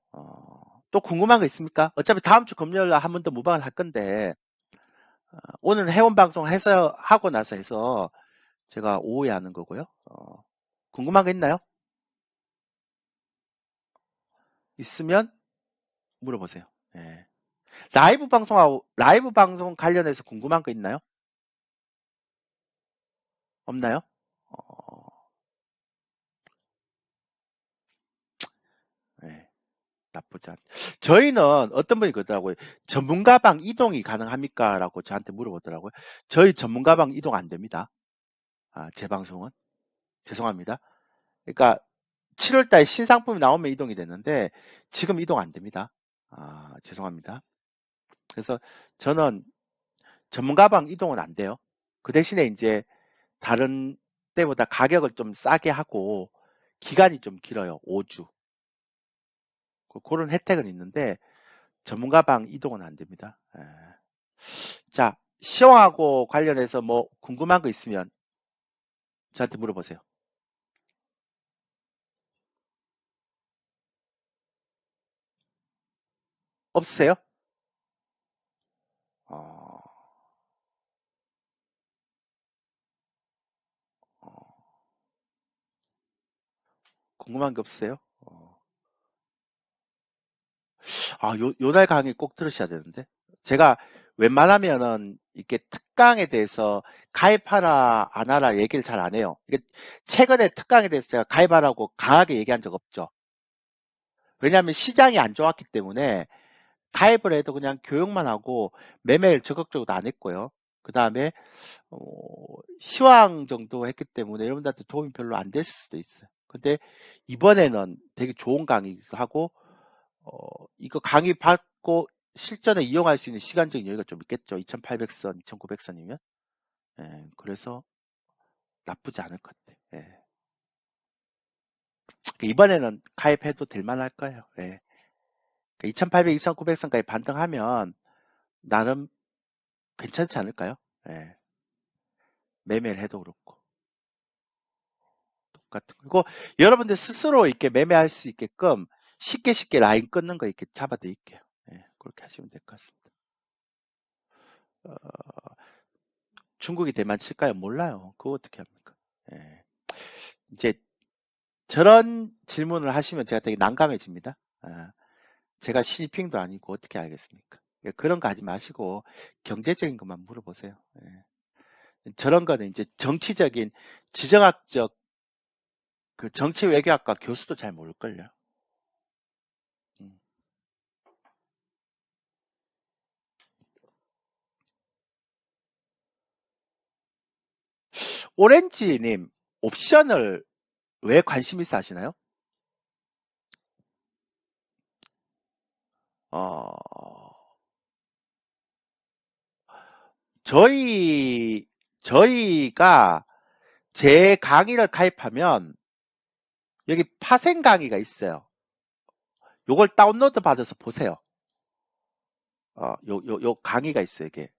또 궁금한 거 있습니까? 어차피 다음 주 금요일 날 한 번 더 무방을 할 건데, 오늘 회원 방송 해서, 하고 나서 해서 제가 오후에 하는 거고요. 궁금한 거 있나요? 있으면 물어보세요. 예. 라이브 방송 관련해서 궁금한 거 있나요? 없나요? 네, 나쁘지 않. 저희는 어떤 분이 그러더라고요. 전문가방 이동이 가능합니까? 라고 저한테 물어보더라고요. 저희 전문가방 이동 안 됩니다. 제 방송은. 죄송합니다. 그러니까 7월달 신상품이 나오면 이동이 되는데 지금 이동 안 됩니다. 죄송합니다. 그래서 저는 전문가방 이동은 안 돼요. 그 대신에 이제 다른 때보다 가격을 좀 싸게 하고 기간이 좀 길어요. 5주. 그런 혜택은 있는데 전문가방 이동은 안 됩니다. 자, 시황하고 관련해서 뭐 궁금한 거 있으면 저한테 물어보세요. 없으세요? 어, 어, 궁금한 게 없으세요? 요날 강의 꼭 들으셔야 되는데. 제가 웬만하면은 이렇게 특강에 대해서 가입하라, 안 하라 얘기를 잘 안 해요. 이게 최근에 특강에 대해서 제가 가입하라고 강하게 얘기한 적 없죠. 왜냐하면 시장이 안 좋았기 때문에 가입을 해도 그냥 교육만 하고 매매를 적극적으로 안 했고요. 그 다음에 시황 정도 했기 때문에 여러분들한테 도움이 별로 안 됐을 수도 있어요. 근데 이번에는 되게 좋은 강의기도 하고 이거 강의 받고 실전에 이용할 수 있는 시간적인 여유가 좀 있겠죠. 2800선, 2900선이면. 그래서 나쁘지 않을 것 같아. 이번에는 가입해도 될 만할 거예요. 2,800, 2,900선까지 반등하면 나름 괜찮지 않을까요? 매매를 해도 그렇고. 똑같은 거. 그리고 여러분들 스스로 이렇게 매매할 수 있게끔 쉽게 라인 끊는 거 이렇게 잡아드릴게요. 그렇게 하시면 될 것 같습니다. 중국이 대만 칠까요? 몰라요. 그거 어떻게 합니까? 이제 저런 질문을 하시면 제가 되게 난감해집니다. 제가 시니핑도 아니고 어떻게 알겠습니까? 그런 거 하지 마시고 경제적인 것만 물어보세요. 저런 거는 이제 정치적인 지정학적 그 정치 외교학과 교수도 잘 모를걸요. 오렌지님, 옵션을 왜 관심 있어 하시나요? 저희가 제 강의를 가입하면 여기 파생 강의가 있어요. 요걸 다운로드 받아서 보세요. 요 강의가 있어요, 이게.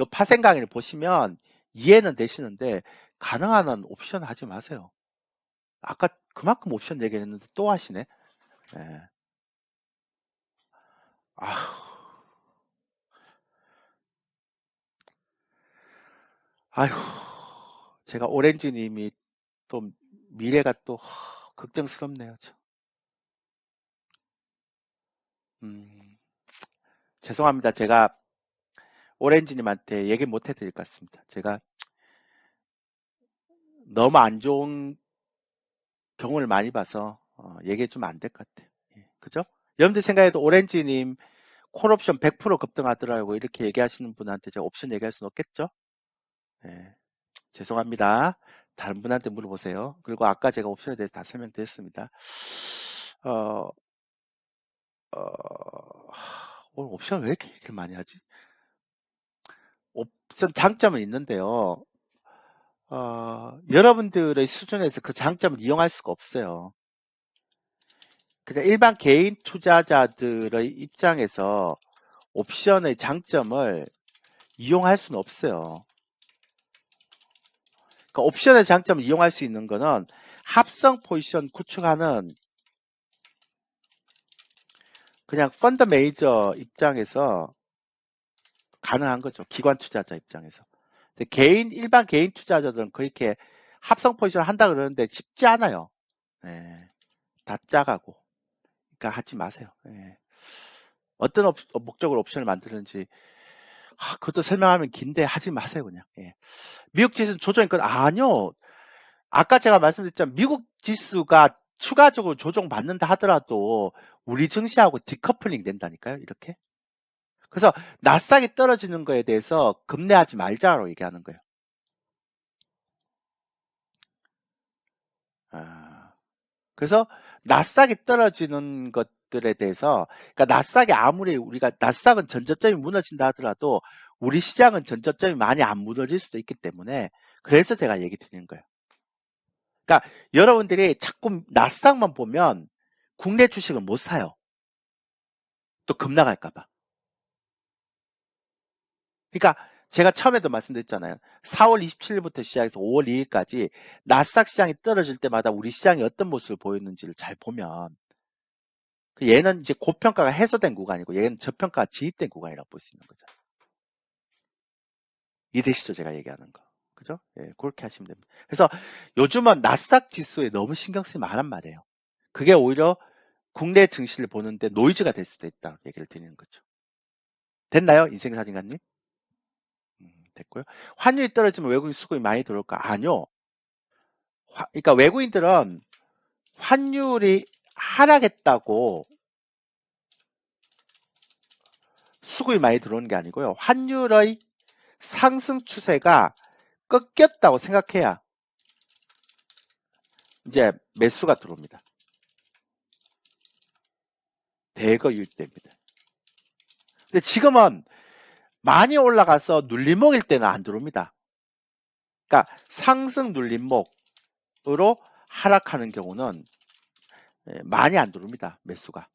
요 파생 강의를 보시면 이해는 되시는데, 가능한 한 옵션 하지 마세요. 아까 그만큼 옵션 얘기했는데 또 하시네. 아휴, 제가 오렌지님이 또 미래가 또 걱정스럽네요. 죄송합니다. 제가 오렌지님한테 얘기 못 해드릴 것 같습니다. 제가 너무 안 좋은 경우를 많이 봐서 얘기해 주면 안 될 것 같아요. 그죠? 여러분들 생각해도 오렌지님 콜옵션 100% 급등하더라고 이렇게 얘기하시는 분한테 제가 옵션 얘기할 수는 없겠죠? 죄송합니다. 다른 분한테 물어보세요. 그리고 아까 제가 옵션에 대해서 다 설명드렸습니다. 오늘 옵션 왜 이렇게 얘기를 많이 하지? 옵션 장점은 있는데요. 여러분들의 수준에서 그 장점을 이용할 수가 없어요. 그냥 일반 개인 투자자들의 입장에서 옵션의 장점을 이용할 수는 없어요. 그러니까 옵션의 장점을 이용할 수 있는 거는 합성 포지션 구축하는 그냥 펀드 매니저 입장에서 가능한 거죠. 기관 투자자 입장에서. 근데 일반 개인 투자자들은 그렇게 합성 포지션을 한다 그러는데 쉽지 않아요. 다 짜가고. 그러니까 하지 마세요. 어떤 목적으로 옵션을 만드는지 그것도 설명하면 긴데 하지 마세요 그냥. 미국 지수는 조정이건 아니요. 아까 제가 말씀드렸지만 미국 지수가 추가적으로 조정받는다 하더라도 우리 증시하고 디커플링 된다니까요. 이렇게. 그래서 나스닥이 떨어지는 거에 대해서 급내하지 말자로 얘기하는 거예요. 그래서 나스닥이 떨어지는 것들에 대해서 그러니까 나스닥이 아무리 우리가 나스닥은 전저점이 무너진다 하더라도 우리 시장은 전저점이 많이 안 무너질 수도 있기 때문에 그래서 제가 얘기 드리는 거예요. 그러니까 여러분들이 자꾸 나스닥만 보면 국내 주식을 못 사요. 또 급나갈까 봐. 그러니까 제가 처음에도 말씀드렸잖아요. 4월 27일부터 시작해서 5월 2일까지 나스닥 시장이 떨어질 때마다 우리 시장이 어떤 모습을 보였는지를 잘 보면 얘는 이제 고평가가 해소된 구간이고 얘는 저평가가 진입된 구간이라고 볼 수 있는 거죠. 이해되시죠? 제가 얘기하는 거. 그죠? 그렇게 하시면 됩니다. 그래서 요즘은 나스닥 지수에 너무 신경 쓰지 말란 말이에요. 그게 오히려 국내 증시를 보는데 노이즈가 될 수도 있다 얘기를 드리는 거죠. 됐나요? 인생사진가님? 됐고요. 환율이 떨어지면 외국인 수급이 많이 들어올까? 아니요. 그러니까 외국인들은 환율이 하락했다고 수급이 많이 들어오는 게 아니고요. 환율의 상승 추세가 꺾였다고 생각해야 이제 매수가 들어옵니다. 대거 유입됩니다. 근데 지금은 많이 올라가서 눌림목일 때는 안 들어옵니다. 그러니까 상승 눌림목으로 하락하는 경우는 많이 안 들어옵니다. 매수가.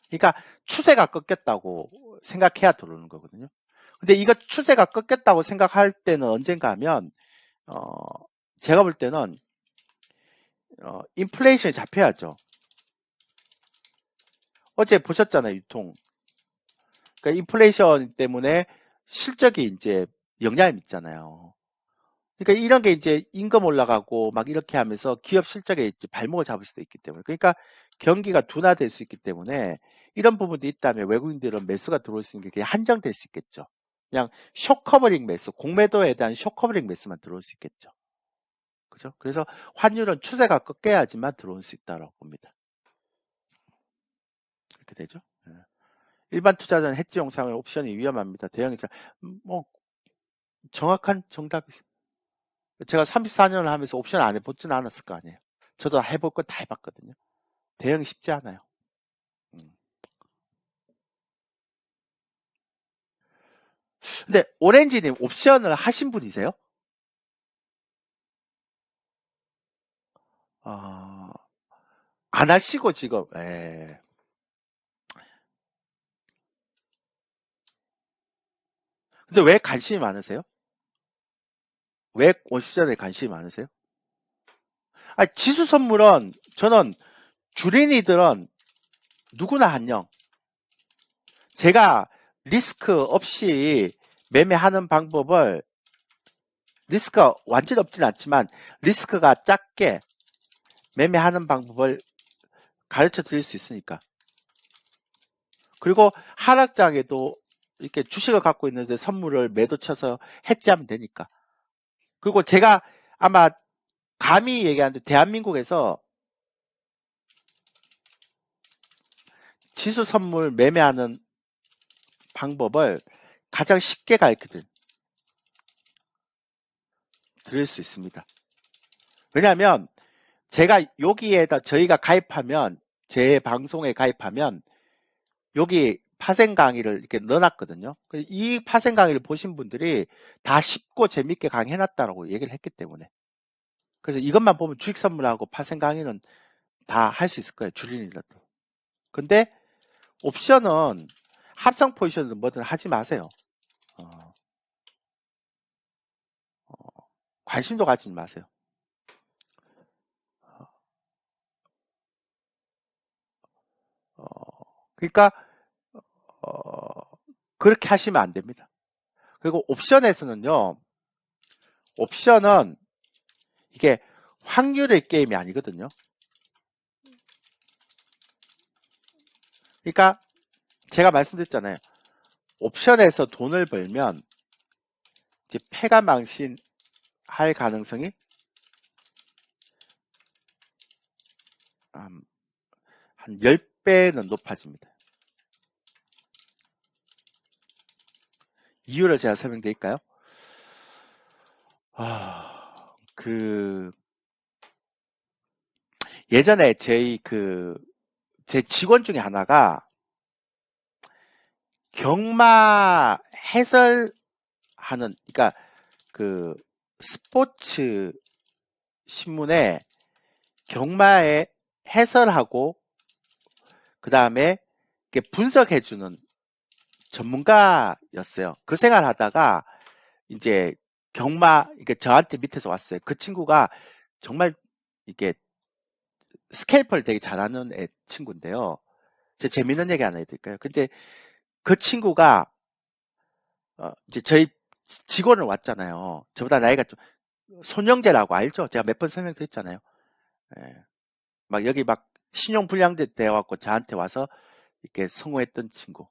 그러니까 추세가 꺾였다고 생각해야 들어오는 거거든요. 근데 이거 추세가 꺾였다고 생각할 때는 언젠가 하면 제가 볼 때는 인플레이션이 잡혀야죠. 어제 보셨잖아요, 유통. 그러니까 인플레이션 때문에 실적이 이제 영향을 미치잖아요. 그러니까 이런 게 이제 임금 올라가고 막 이렇게 하면서 기업 실적에 이제 발목을 잡을 수도 있기 때문에, 그러니까 경기가 둔화될 수 있기 때문에 이런 부분도 있다면 외국인들은 매수가 들어올 수 있는 게 한정될 수 있겠죠. 그냥 쇼커버링 매수, 공매도에 대한 쇼커버링 매수만 들어올 수 있겠죠. 그죠? 그래서 환율은 추세가 꺾여야지만 들어올 수 있다고 봅니다. 그렇게 되죠. 예. 일반 투자자는 해지 영상을 옵션이 위험합니다. 대형이자 뭐 정확한 정답이세요. 제가 34년을 하면서 옵션 안 해보지는 않았을 거 아니에요. 저도 해볼 거 다 해봤거든요. 대응이 쉽지 않아요. 근데 오렌지님 옵션을 하신 분이세요? 안 하시고 지금 근데 왜 관심이 많으세요? 왜 옵션에 관심이 많으세요? 지수 선물은 저는 주린이들은 누구나 한영. 제가 리스크 없이 매매하는 방법을 리스크가 완전히 없진 않지만 리스크가 작게 매매하는 방법을 가르쳐 드릴 수 있으니까. 그리고 하락장에도 이렇게 주식을 갖고 있는데 선물을 매도 쳐서 해지하면 되니까. 그리고 제가 아마 감히 얘기하는데 대한민국에서 지수 선물 매매하는 방법을 가장 쉽게 가르쳐 드릴 수 있습니다. 왜냐하면 제가 여기에다 저희가 가입하면 제 방송에 가입하면 여기 파생 강의를 이렇게 넣어놨거든요. 이 파생 강의를 보신 분들이 다 쉽고 재밌게 강의해놨다라고 얘기를 했기 때문에. 그래서 이것만 보면 주식 선물하고 파생 강의는 다 할 수 있을 거예요. 줄일이라도. 근데 옵션은 합성 포지션은 뭐든 하지 마세요. 어, 관심도 가지지 마세요. 그러니까 그렇게 하시면 안 됩니다. 그리고 옵션에서는요. 옵션은 이게 확률의 게임이 아니거든요. 그러니까 제가 말씀드렸잖아요. 옵션에서 돈을 벌면 이제 패가 망신할 가능성이 한 10배는 높아집니다. 이유를 제가 설명드릴까요? 예전에 제 직원 중에 하나가 경마 해설하는, 그러니까 그 스포츠 신문에 경마에 해설하고 그 다음에 분석해주는 전문가였어요. 그 생활 하다가 이제 이게 저한테 밑에서 왔어요. 그 친구가 정말 이게 스케이퍼를 되게 잘하는 친구인데요. 제 재밌는 얘기 하나 해드릴까요? 근데 그 친구가 이제 저희 직원을 왔잖아요. 저보다 나이가 좀 손영재라고 알죠? 제가 몇 번 설명드렸잖아요. 예. 막 여기 막 신용불량자 되어갖고 저한테 와서 이렇게 성공했던 친구.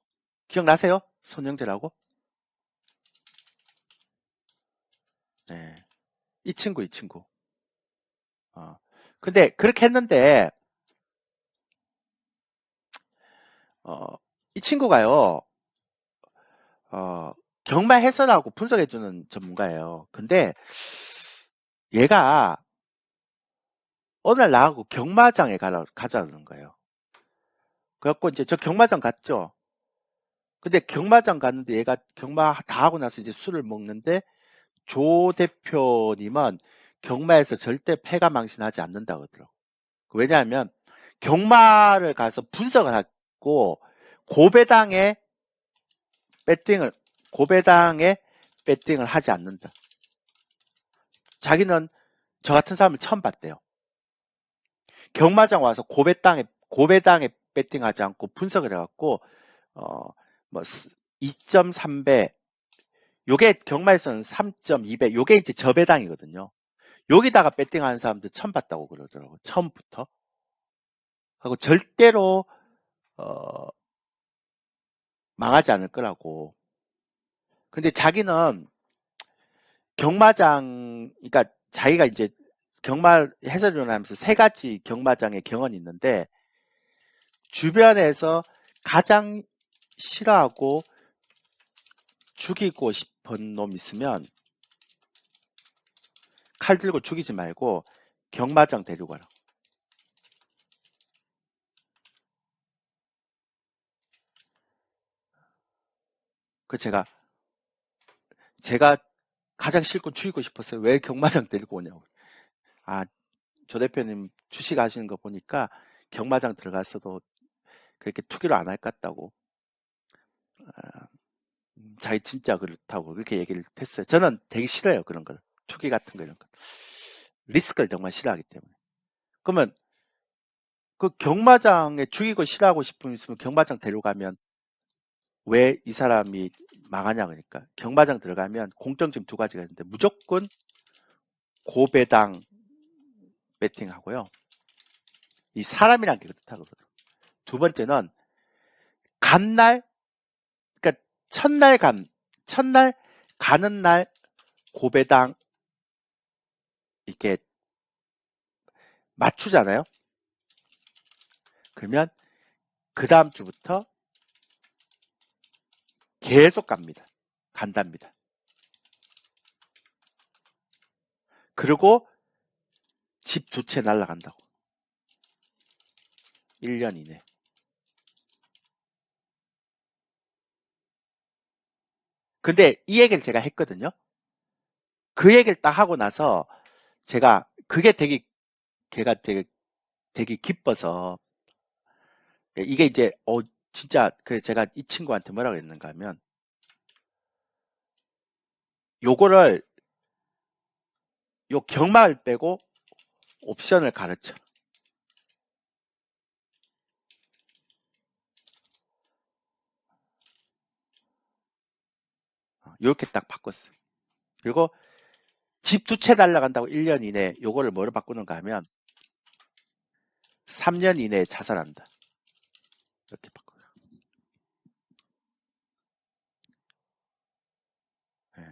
기억나세요? 손영재라고? 네. 이 친구. 근데 그렇게 했는데 이 친구가요. 경마 해설하고 분석해주는 전문가예요. 근데 얘가 어느 날 나하고 경마장에 가자는 거예요. 그래갖고 이제 저 경마장 갔죠. 근데 경마장 갔는데 얘가 경마 다 하고 나서 이제 술을 먹는데 조 대표님은 경마에서 절대 패가 망신하지 않는다고 그러더라고. 왜냐하면 경마를 가서 분석을 하고 고배당에 배팅을 고배당에 배팅을 하지 않는다. 자기는 저 같은 사람을 처음 봤대요. 경마장 와서 고배당에 배팅하지 않고 분석을 해갖고 뭐 2.3배 요게 경마에서는 3.2배 요게 이제 저배당이거든요. 여기다가 배팅하는 사람들 처음 봤다고 그러더라고. 처음부터. 하고 절대로 어, 망하지 않을 거라고. 근데 자기는 경마장, 그러니까 자기가 이제 경마 해설위원 하면서 세 가지 경마장의 경험이 있는데 주변에서 가장 싫어하고 죽이고 싶은 놈 있으면 칼 들고 죽이지 말고 경마장 데리고 가라. 그 제가 가장 싫고 죽이고 싶었어요. 왜 경마장 데리고 오냐고. 아, 조 대표님 주식하시는 거 보니까 경마장 들어갔어도 그렇게 투기로 안 할 것 같다고. 아, 자기 진짜 그렇다고 그렇게 얘기를 했어요. 저는 되게 싫어요. 그런 걸. 투기 같은 거 이런 거. 리스크를 정말 싫어하기 때문에. 그러면 그 경마장에 죽이고 싫어하고 싶으면 있으면 경마장 데려가면 왜 이 사람이 망하냐 그러니까 경마장 들어가면 공통점 두 가지가 있는데 무조건 고배당 배팅하고요. 이 사람이란 게 그렇다고 그러더라고요. 두 번째는 간날 그러니까 첫날 가는 날 고배당 이렇게 맞추잖아요. 그러면 그 다음 주부터 계속 간답니다. 그리고 집 두 채 날라간다고. 1년 이내. 근데 이 얘기를 제가 했거든요. 그 얘기를 딱 하고 나서 제가 그게 걔가 되게 기뻐서 이게 이제 진짜 그래 제가 이 친구한테 뭐라고 했는가 하면 요거를 요 경마를 빼고 옵션을 가르쳐. 이렇게 딱 바꿨어. 그리고 집 두 채 날라간다고 1년 이내 요거를 뭐로 바꾸는가 하면 3년 이내에 자살한다. 이렇게 바꿔요. 예.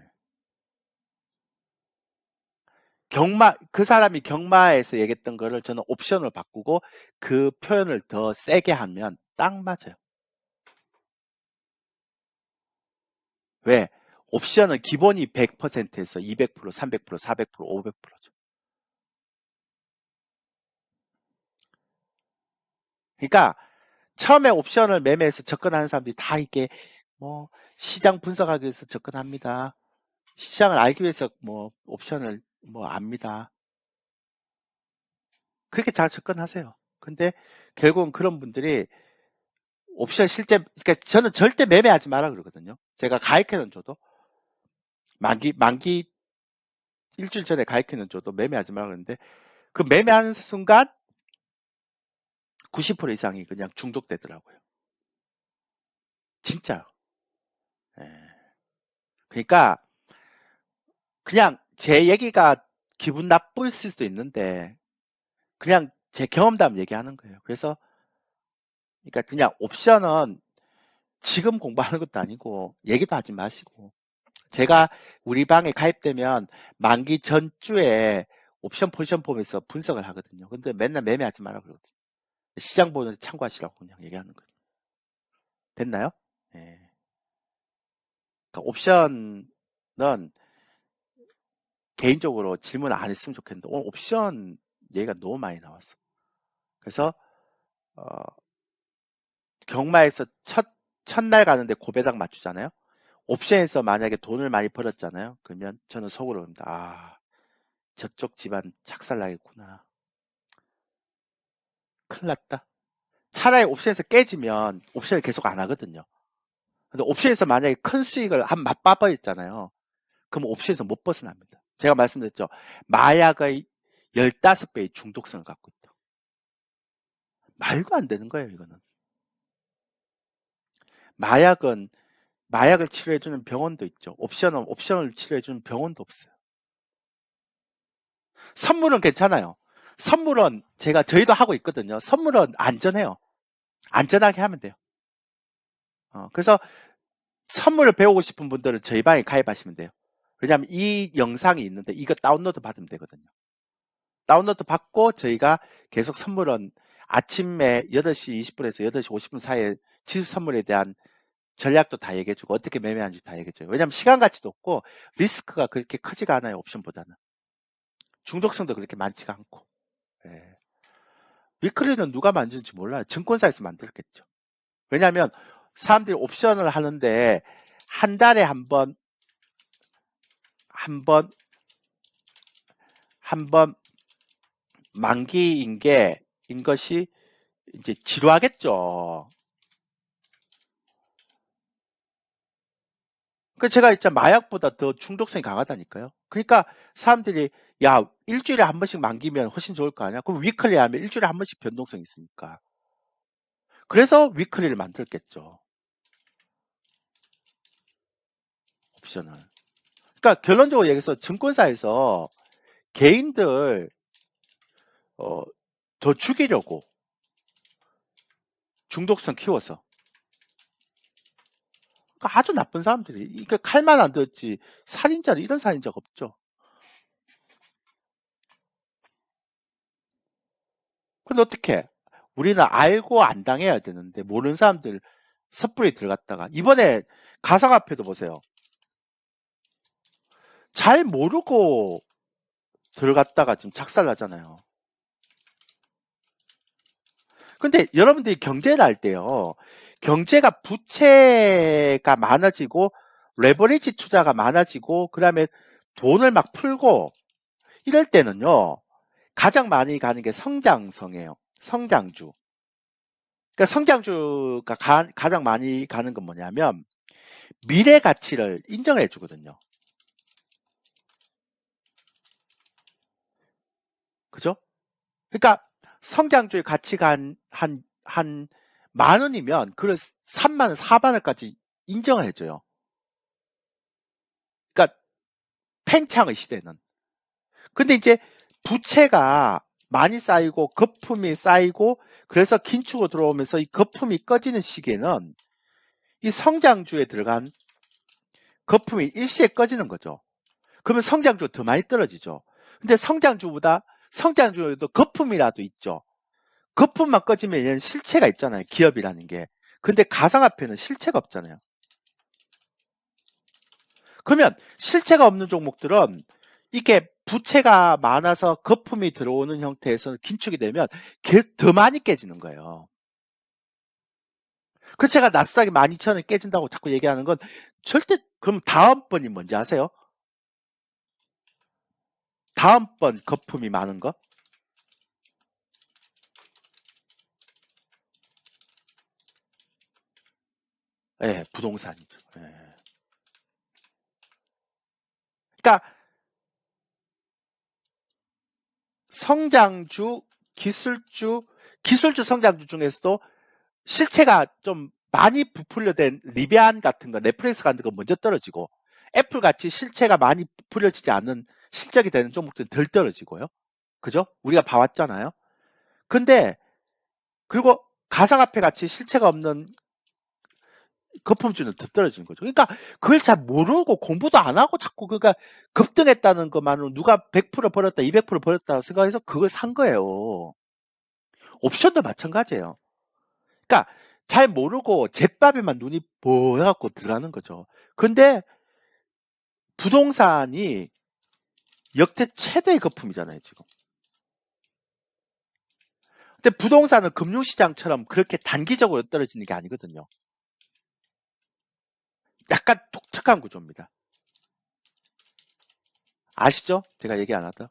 그 사람이 경마에서 얘기했던 거를 저는 옵션을 바꾸고 그 표현을 더 세게 하면 딱 맞아요. 왜? 옵션은 기본이 100%에서 200%, 300%, 400%, 500%죠. 그러니까 처음에 옵션을 매매해서 접근하는 사람들이 다 이게 뭐 시장 분석하기 위해서 접근합니다. 시장을 알기 위해서 뭐 옵션을 뭐 압니다. 그렇게 잘 접근하세요. 근데 결국은 그런 분들이 옵션 실제 그러니까 저는 절대 매매하지 마라 그러거든요. 제가 가입해는 줘도 만기 일주일 전에 가입해는 줘도 매매하지 마라 그러는데 그 매매하는 순간 90% 이상이 그냥 중독되더라고요. 진짜. 예. 그러니까 그냥 제 얘기가 기분 나쁠 수도 있는데 그냥 제 경험담 얘기하는 거예요. 그래서 그러니까 그냥 옵션은 지금 공부하는 것도 아니고 얘기도 하지 마시고 제가 우리 방에 가입되면 만기 전주에 옵션 포지션 보면서 분석을 하거든요. 근데 맨날 매매하지 말라 그러거든요. 시장 보는데 참고하시라고 그냥 얘기하는 거예요. 됐나요? 예. 그러니까 옵션은 개인적으로 질문 안 했으면 좋겠는데 오늘 옵션 얘기가 너무 많이 나왔어. 그래서 어, 경마에서 첫 첫날 가는데 고배당 맞추잖아요. 옵션에서 만약에 돈을 많이 벌었잖아요. 그러면 저는 속으로 봅니다. 아, 저쪽 집안 착살나겠구나. 큰일 났다. 차라리 옵션에서 깨지면 옵션을 계속 안 하거든요. 근데 옵션에서 만약에 큰 수익을 한 맛봐버렸잖아요. 그럼 옵션에서 못 벗어납니다. 제가 말씀드렸죠. 마약의 15배의 중독성을 갖고 있다. 말도 안 되는 거예요, 이거는. 마약을 치료해주는 병원도 있죠. 옵션을 치료해주는 병원도 없어요. 선물은 괜찮아요. 선물은 저희도 하고 있거든요. 선물은 안전해요. 안전하게 하면 돼요. 그래서 선물을 배우고 싶은 분들은 저희 방에 가입하시면 돼요. 왜냐하면 이 영상이 있는데 이거 다운로드 받으면 되거든요. 다운로드 받고 저희가 계속 선물은 아침에 8시 20분에서 8시 50분 사이에 지수 선물에 대한 전략도 다 얘기해주고 어떻게 매매하는지 다 얘기해줘요. 왜냐하면 시간 가치도 없고 리스크가 그렇게 크지가 않아요. 옵션보다는. 중독성도 그렇게 많지가 않고. 예. 위클리는 누가 만드는지 몰라요. 증권사에서 만들었겠죠. 왜냐하면 사람들이 옵션을 하는데 한 달에 한 번 만기인 것이 이제 지루하겠죠. 그 제가 진짜 마약보다 더 중독성이 강하다니까요. 그러니까 사람들이 야 일주일에 한 번씩 만기면 훨씬 좋을 거 아니야. 그럼 위클리 하면 일주일에 한 번씩 변동성이 있으니까. 그래서 위클리를 만들었겠죠. 옵션을. 그러니까 결론적으로 얘기해서 증권사에서 개인들 더 죽이려고 중독성 키워서. 그러니까 아주 나쁜 사람들이 이게 칼만 안 들었지 살인자는 이런 살인자가 없죠. 근데 어떻게? 우리는 알고 안 당해야 되는데 모르는 사람들 섣불리 들어갔다가 이번에 가상화폐도 보세요. 잘 모르고 들어갔다가 지금 작살나잖아요. 근데 여러분들이 경제를 할 때요. 경제가 부채가 많아지고 레버리지 투자가 많아지고 그다음에 돈을 막 풀고 이럴 때는요. 가장 많이 가는 게 성장성이에요. 성장주. 그러니까 성장주가 가장 많이 가는 건 뭐냐면 미래 가치를 인정해 주거든요. 그죠? 그러니까 성장주의 가치가 한 만 원이면 그걸 3만 원, 4만 원까지 인정을 해줘요. 그러니까 팽창의 시대는. 근데 이제 부채가 많이 쌓이고 거품이 쌓이고 그래서 긴축으로 들어오면서 이 거품이 꺼지는 시기에는 이 성장주에 들어간 거품이 일시에 꺼지는 거죠. 그러면 성장주가 더 많이 떨어지죠. 근데 성장주에도 거품이라도 있죠. 거품만 꺼지면 얘는 실체가 있잖아요. 기업이라는 게. 근데 가상화폐는 실체가 없잖아요. 그러면 실체가 없는 종목들은 이게 부채가 많아서 거품이 들어오는 형태에서 긴축이 되면 더 많이 깨지는 거예요. 그래서 제가 나스닥이 12,000원 깨진다고 자꾸 얘기하는 건 절대 그럼 다음번이 뭔지 아세요? 다음번 거품이 많은 거? 예, 부동산이죠. 예. 그러니까 성장주, 기술주 성장주 중에서도 실체가 좀 많이 부풀려된 리비안 같은 거, 넷플릭스 같은 거 먼저 떨어지고 애플 같이 실체가 많이 부풀려지지 않는 실적이 되는 종목들은 덜 떨어지고요. 그죠? 우리가 봐왔잖아요. 근데 그리고 가상화폐 같이 실체가 없는 거품주는 더 떨어지는 거죠. 그러니까 그걸 잘 모르고 공부도 안 하고 자꾸 그가 급등했다는 것만으로 누가 100% 벌었다, 200% 벌었다고 생각해서 그걸 산 거예요. 옵션도 마찬가지예요. 그러니까 잘 모르고 잿밥에만 눈이 보여갖고 들어가는 거죠. 근데 부동산이 역대 최대의 거품이잖아요, 지금. 근데 부동산은 금융시장처럼 그렇게 단기적으로 떨어지는 게 아니거든요. 약간 독특한 구조입니다. 아시죠? 제가 얘기 안 하다.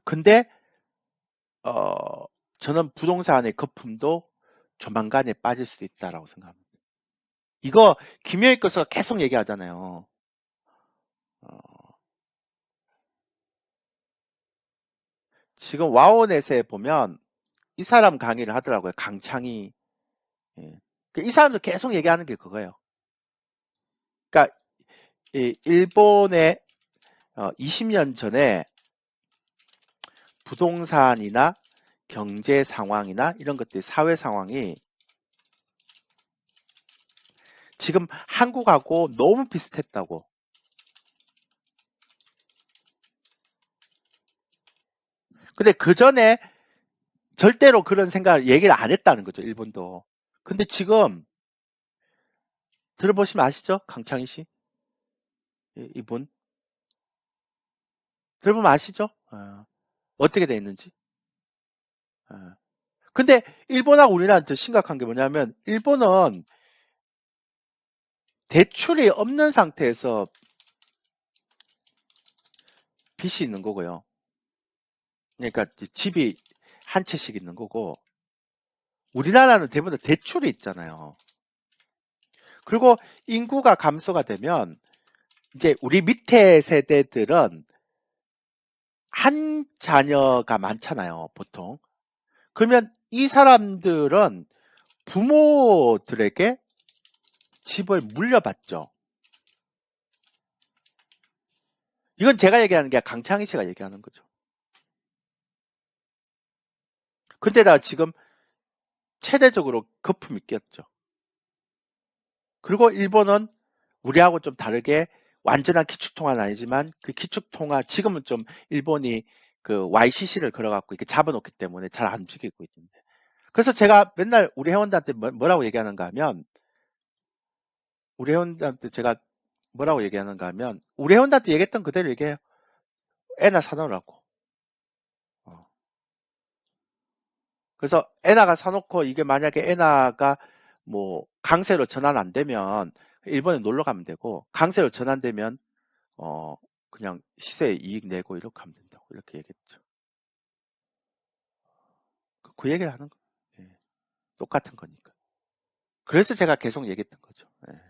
근데 어, 저는 부동산의 거품도 조만간에 빠질 수도 있다라고 생각합니다. 이거 김여희 거서 계속 얘기하잖아요. 어, 지금 와우넷에 보면 이 사람 강의를 하더라고요. 강창희. 예. 이 사람도 계속 얘기하는 게 그거예요. 그러니까 일본의 20년 전에 부동산이나 경제 상황이나 이런 것들, 사회 상황이 지금 한국하고 너무 비슷했다고. 근데 그 전에 절대로 그런 생각을 얘기를 안 했다는 거죠, 일본도. 근데 지금 들어보시면 아시죠? 강창희 씨? 이분? 들어보면 아시죠? 어떻게 돼 있는지? 어. 근데 일본하고 우리나라는 더 심각한 게 뭐냐면 일본은 대출이 없는 상태에서 빚이 있는 거고요. 그러니까 집이 한 채씩 있는 거고 우리나라는 대부분 대출이 있잖아요. 그리고 인구가 감소가 되면 이제 우리 밑에 세대들은 한 자녀가 많잖아요, 보통. 그러면 이 사람들은 부모들에게 집을 물려받죠. 이건 제가 얘기하는 게 아니라 강창희 씨가 얘기하는 거죠. 근데다 지금 최대적으로 거품이 꼈죠. 그리고 일본은 우리하고 좀 다르게 완전한 기축통화는 아니지만 그 기축통화 지금은 좀 일본이 그 YCC를 걸어갖고 이렇게 잡아놓기 때문에 잘 안 움직이고 있는데. 그래서 제가 맨날 우리 회원들한테 뭐라고 얘기하는가 하면 우리 회원들한테 제가 뭐라고 얘기하는가 하면 우리 회원들한테 얘기했던 그대로 얘기해요. 애나 사놓으라고. 어. 그래서 애나가 사놓고 이게 만약에 애나가 뭐 강세로 전환 안 되면 일본에 놀러 가면 되고 강세로 전환되면 어 그냥 시세 이익 내고 이렇게 하면 된다고 이렇게 얘기했죠. 그 얘기를 하는 거. 예. 똑같은 거니까. 그래서 제가 계속 얘기했던 거죠. 예.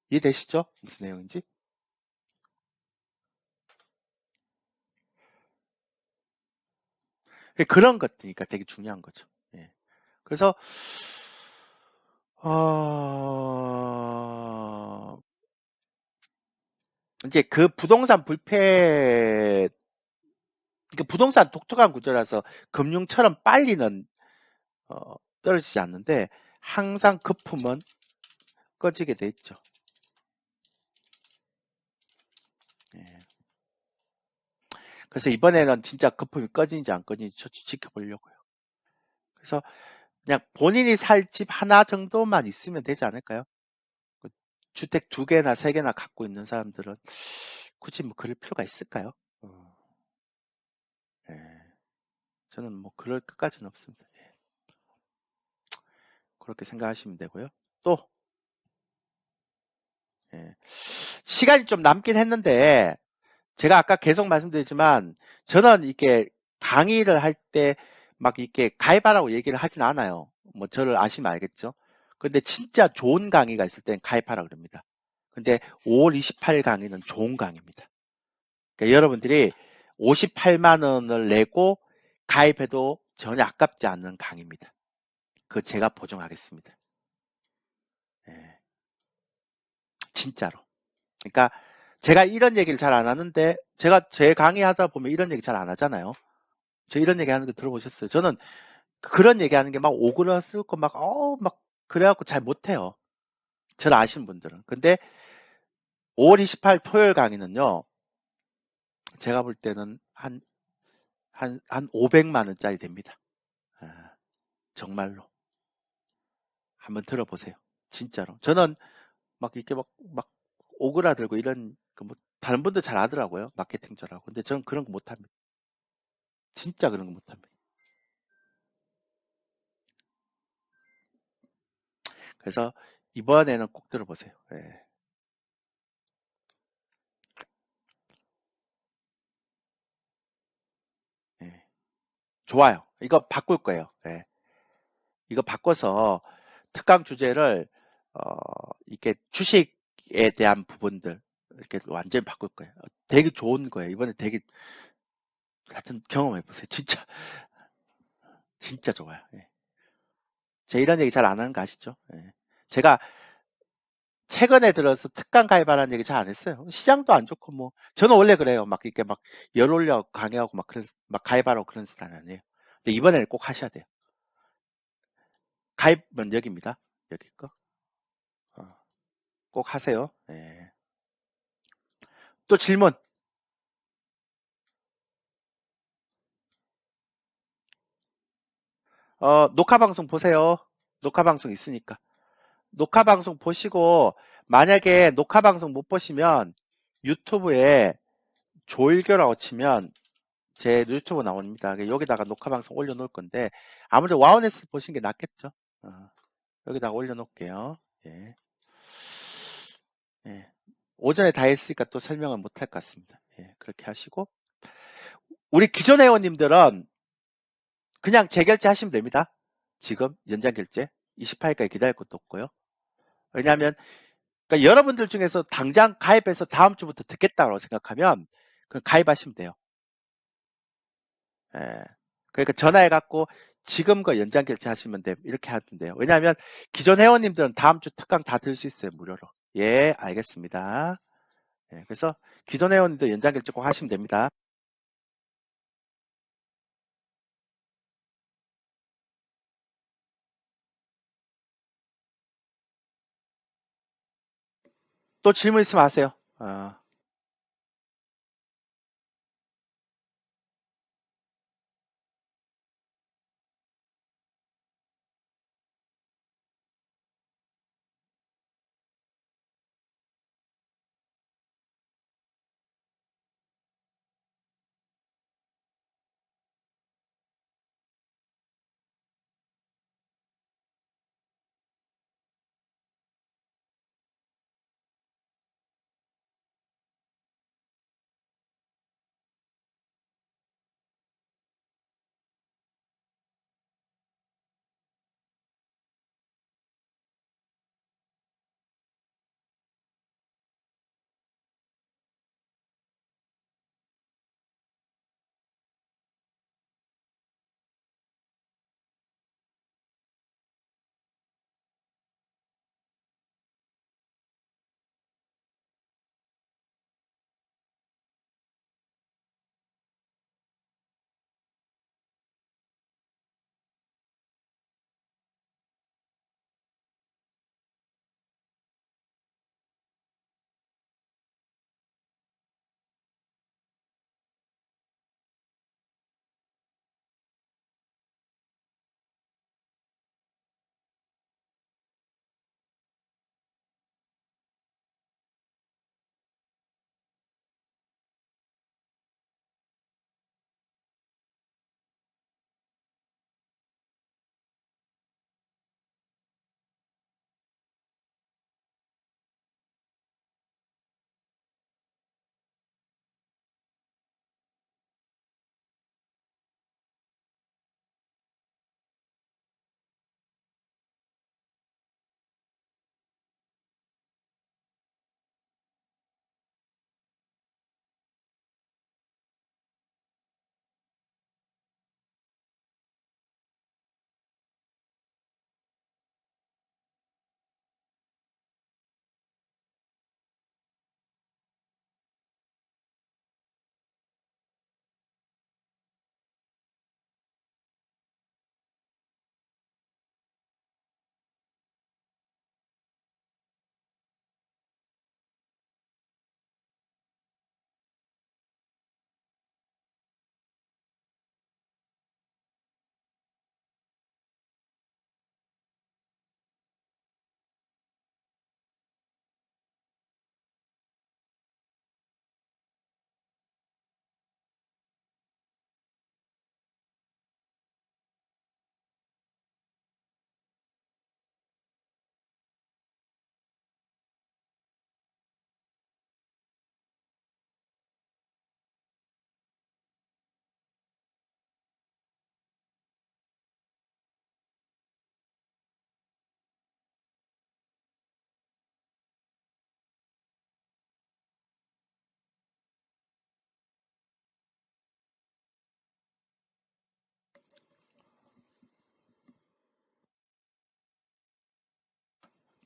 이해되시죠? 무슨 내용인지? 그런 것들이니까 되게 중요한 거죠. 예. 그래서 어, 이제 그 부동산 불패, 그 부동산 독특한 구조라서 금융처럼 빨리는 떨어지지 않는데 항상 거품은 꺼지게 돼 있죠. 예. 그래서 이번에는 진짜 거품이 꺼지는지 안 꺼지는지 지켜보려고요. 그래서 그냥 본인이 살 집 하나 정도만 있으면 되지 않을까요? 그 주택 두 개나 세 개나 갖고 있는 사람들은 굳이 뭐 그럴 필요가 있을까요? 예. 저는 뭐 그럴 것까지는 없습니다. 예. 그렇게 생각하시면 되고요. 또 예. 시간이 좀 남긴 했는데 제가 아까 계속 말씀드리지만 저는 이렇게 강의를 할 때 막 이렇게 가입하라고 얘기를 하진 않아요. 뭐 저를 아시면 알겠죠. 근데 진짜 좋은 강의가 있을 땐 가입하라 그럽니다. 근데 5월 28일 강의는 좋은 강의입니다. 그러니까 여러분들이 58만 원을 내고 가입해도 전혀 아깝지 않는 강의입니다. 그거 제가 보증하겠습니다. 예, 진짜로. 그러니까 제가 이런 얘기를 잘 안 하는데 제가 제 강의하다 보면 이런 얘기 잘 안 하잖아요. 저 이런 얘기 하는 거 들어보셨어요? 저는 그런 얘기 하는 게 막 오그라들고 막 그래갖고 잘 못해요. 저를 아시는 분들은. 근데 5월 28일 토요일 강의는요, 제가 볼 때는 한 500만 원짜리 됩니다. 아, 정말로. 한번 들어보세요. 진짜로. 저는 막 이렇게 막 오그라들고 이런, 그뭐 다른 분들 잘 하더라고요. 마케팅처라고. 근데 저는 그런 거 못합니다. 진짜 그런 거 못합니다. 그래서 이번에는 꼭 들어보세요. 예. 예. 좋아요. 이거 바꿀 거예요. 예. 이거 바꿔서 특강 주제를 어, 이렇게 주식에 대한 부분들 이렇게 완전히 바꿀 거예요. 되게 좋은 거예요. 이번에 되게 하여튼 경험해 보세요. 진짜 진짜 좋아요. 예. 제가 이런 얘기 잘 안 하는 거 아시죠? 예. 제가 최근에 들어서 특강 가입하라는 얘기 잘 안 했어요. 시장도 안 좋고 뭐 저는 원래 그래요. 막 이렇게 막 열 올려 강의하고 막 그런 막 가입하라고 그런 스타일 아니에요. 근데 이번에는 꼭 하셔야 돼요. 가입은 여기입니다. 여기 거. 어, 꼭 하세요. 예. 또 질문. 녹화 방송 보세요. 녹화 방송 있으니까. 녹화 방송 보시고 만약에 녹화 방송 못 보시면 유튜브에 조일교라고 치면 제 유튜브 나옵니다. 여기다가 녹화 방송 올려놓을 건데 아무래도 와우넷을 보시는 게 낫겠죠. 어, 여기다가 올려놓을게요. 예. 예. 오전에 다 했으니까 또 설명을 못 할 것 같습니다. 예, 그렇게 하시고 우리 기존 회원님들은 그냥 재결제 하시면 됩니다. 지금 연장 결제 28일까지 기다릴 것도 없고요. 왜냐하면 그러니까 여러분들 중에서 당장 가입해서 다음 주부터 듣겠다고 생각하면 그럼 가입하시면 돼요. 예. 그러니까 전화해갖고 지금 거 연장 결제하시면 돼. 이렇게 하면 돼요. 왜냐하면 기존 회원님들은 다음 주 특강 다 들 수 있어요. 무료로. 예, 알겠습니다. 예, 그래서 기존 회원님들 연장 결제 꼭 하시면 됩니다. 또 질문 있으면 하세요.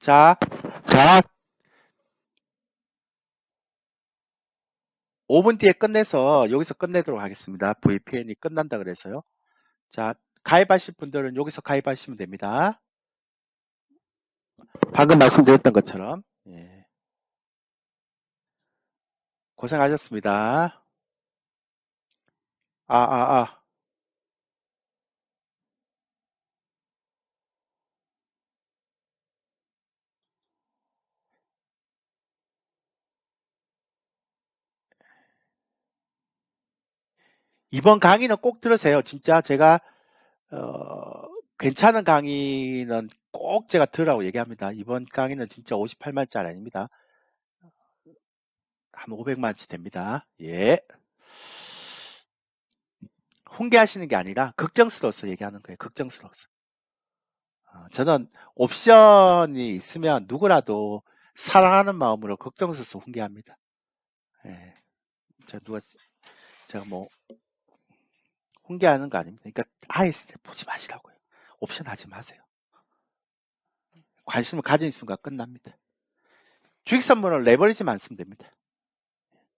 자, 자, 5분 뒤에 끝내서 여기서 끝내도록 하겠습니다. VPN이 끝난다 그래서요. 자, 가입하실 분들은 여기서 가입하시면 됩니다. 방금 말씀드렸던 것처럼. 예. 고생하셨습니다. 아, 아, 아. 이번 강의는 꼭 들으세요. 진짜 제가 괜찮은 강의는 꼭 제가 들으라고 얘기합니다. 이번 강의는 진짜 58만짜리 아닙니다. 한 500만치 됩니다. 예. 훈계하시는 게 아니라 걱정스러워서 얘기하는 거예요. 걱정스러워서. 저는 옵션이 있으면 누구라도 사랑하는 마음으로 걱정스러워서 훈계합니다. 예. 제가 뭐 훈계하는 거 아닙니다. 그러니까 아예 보지 마시라고요. 옵션 하지 마세요. 관심을 가진 순간 끝납니다. 주식 선물은 레버리지 많으면 됩니다.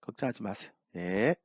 걱정하지 마세요. 예.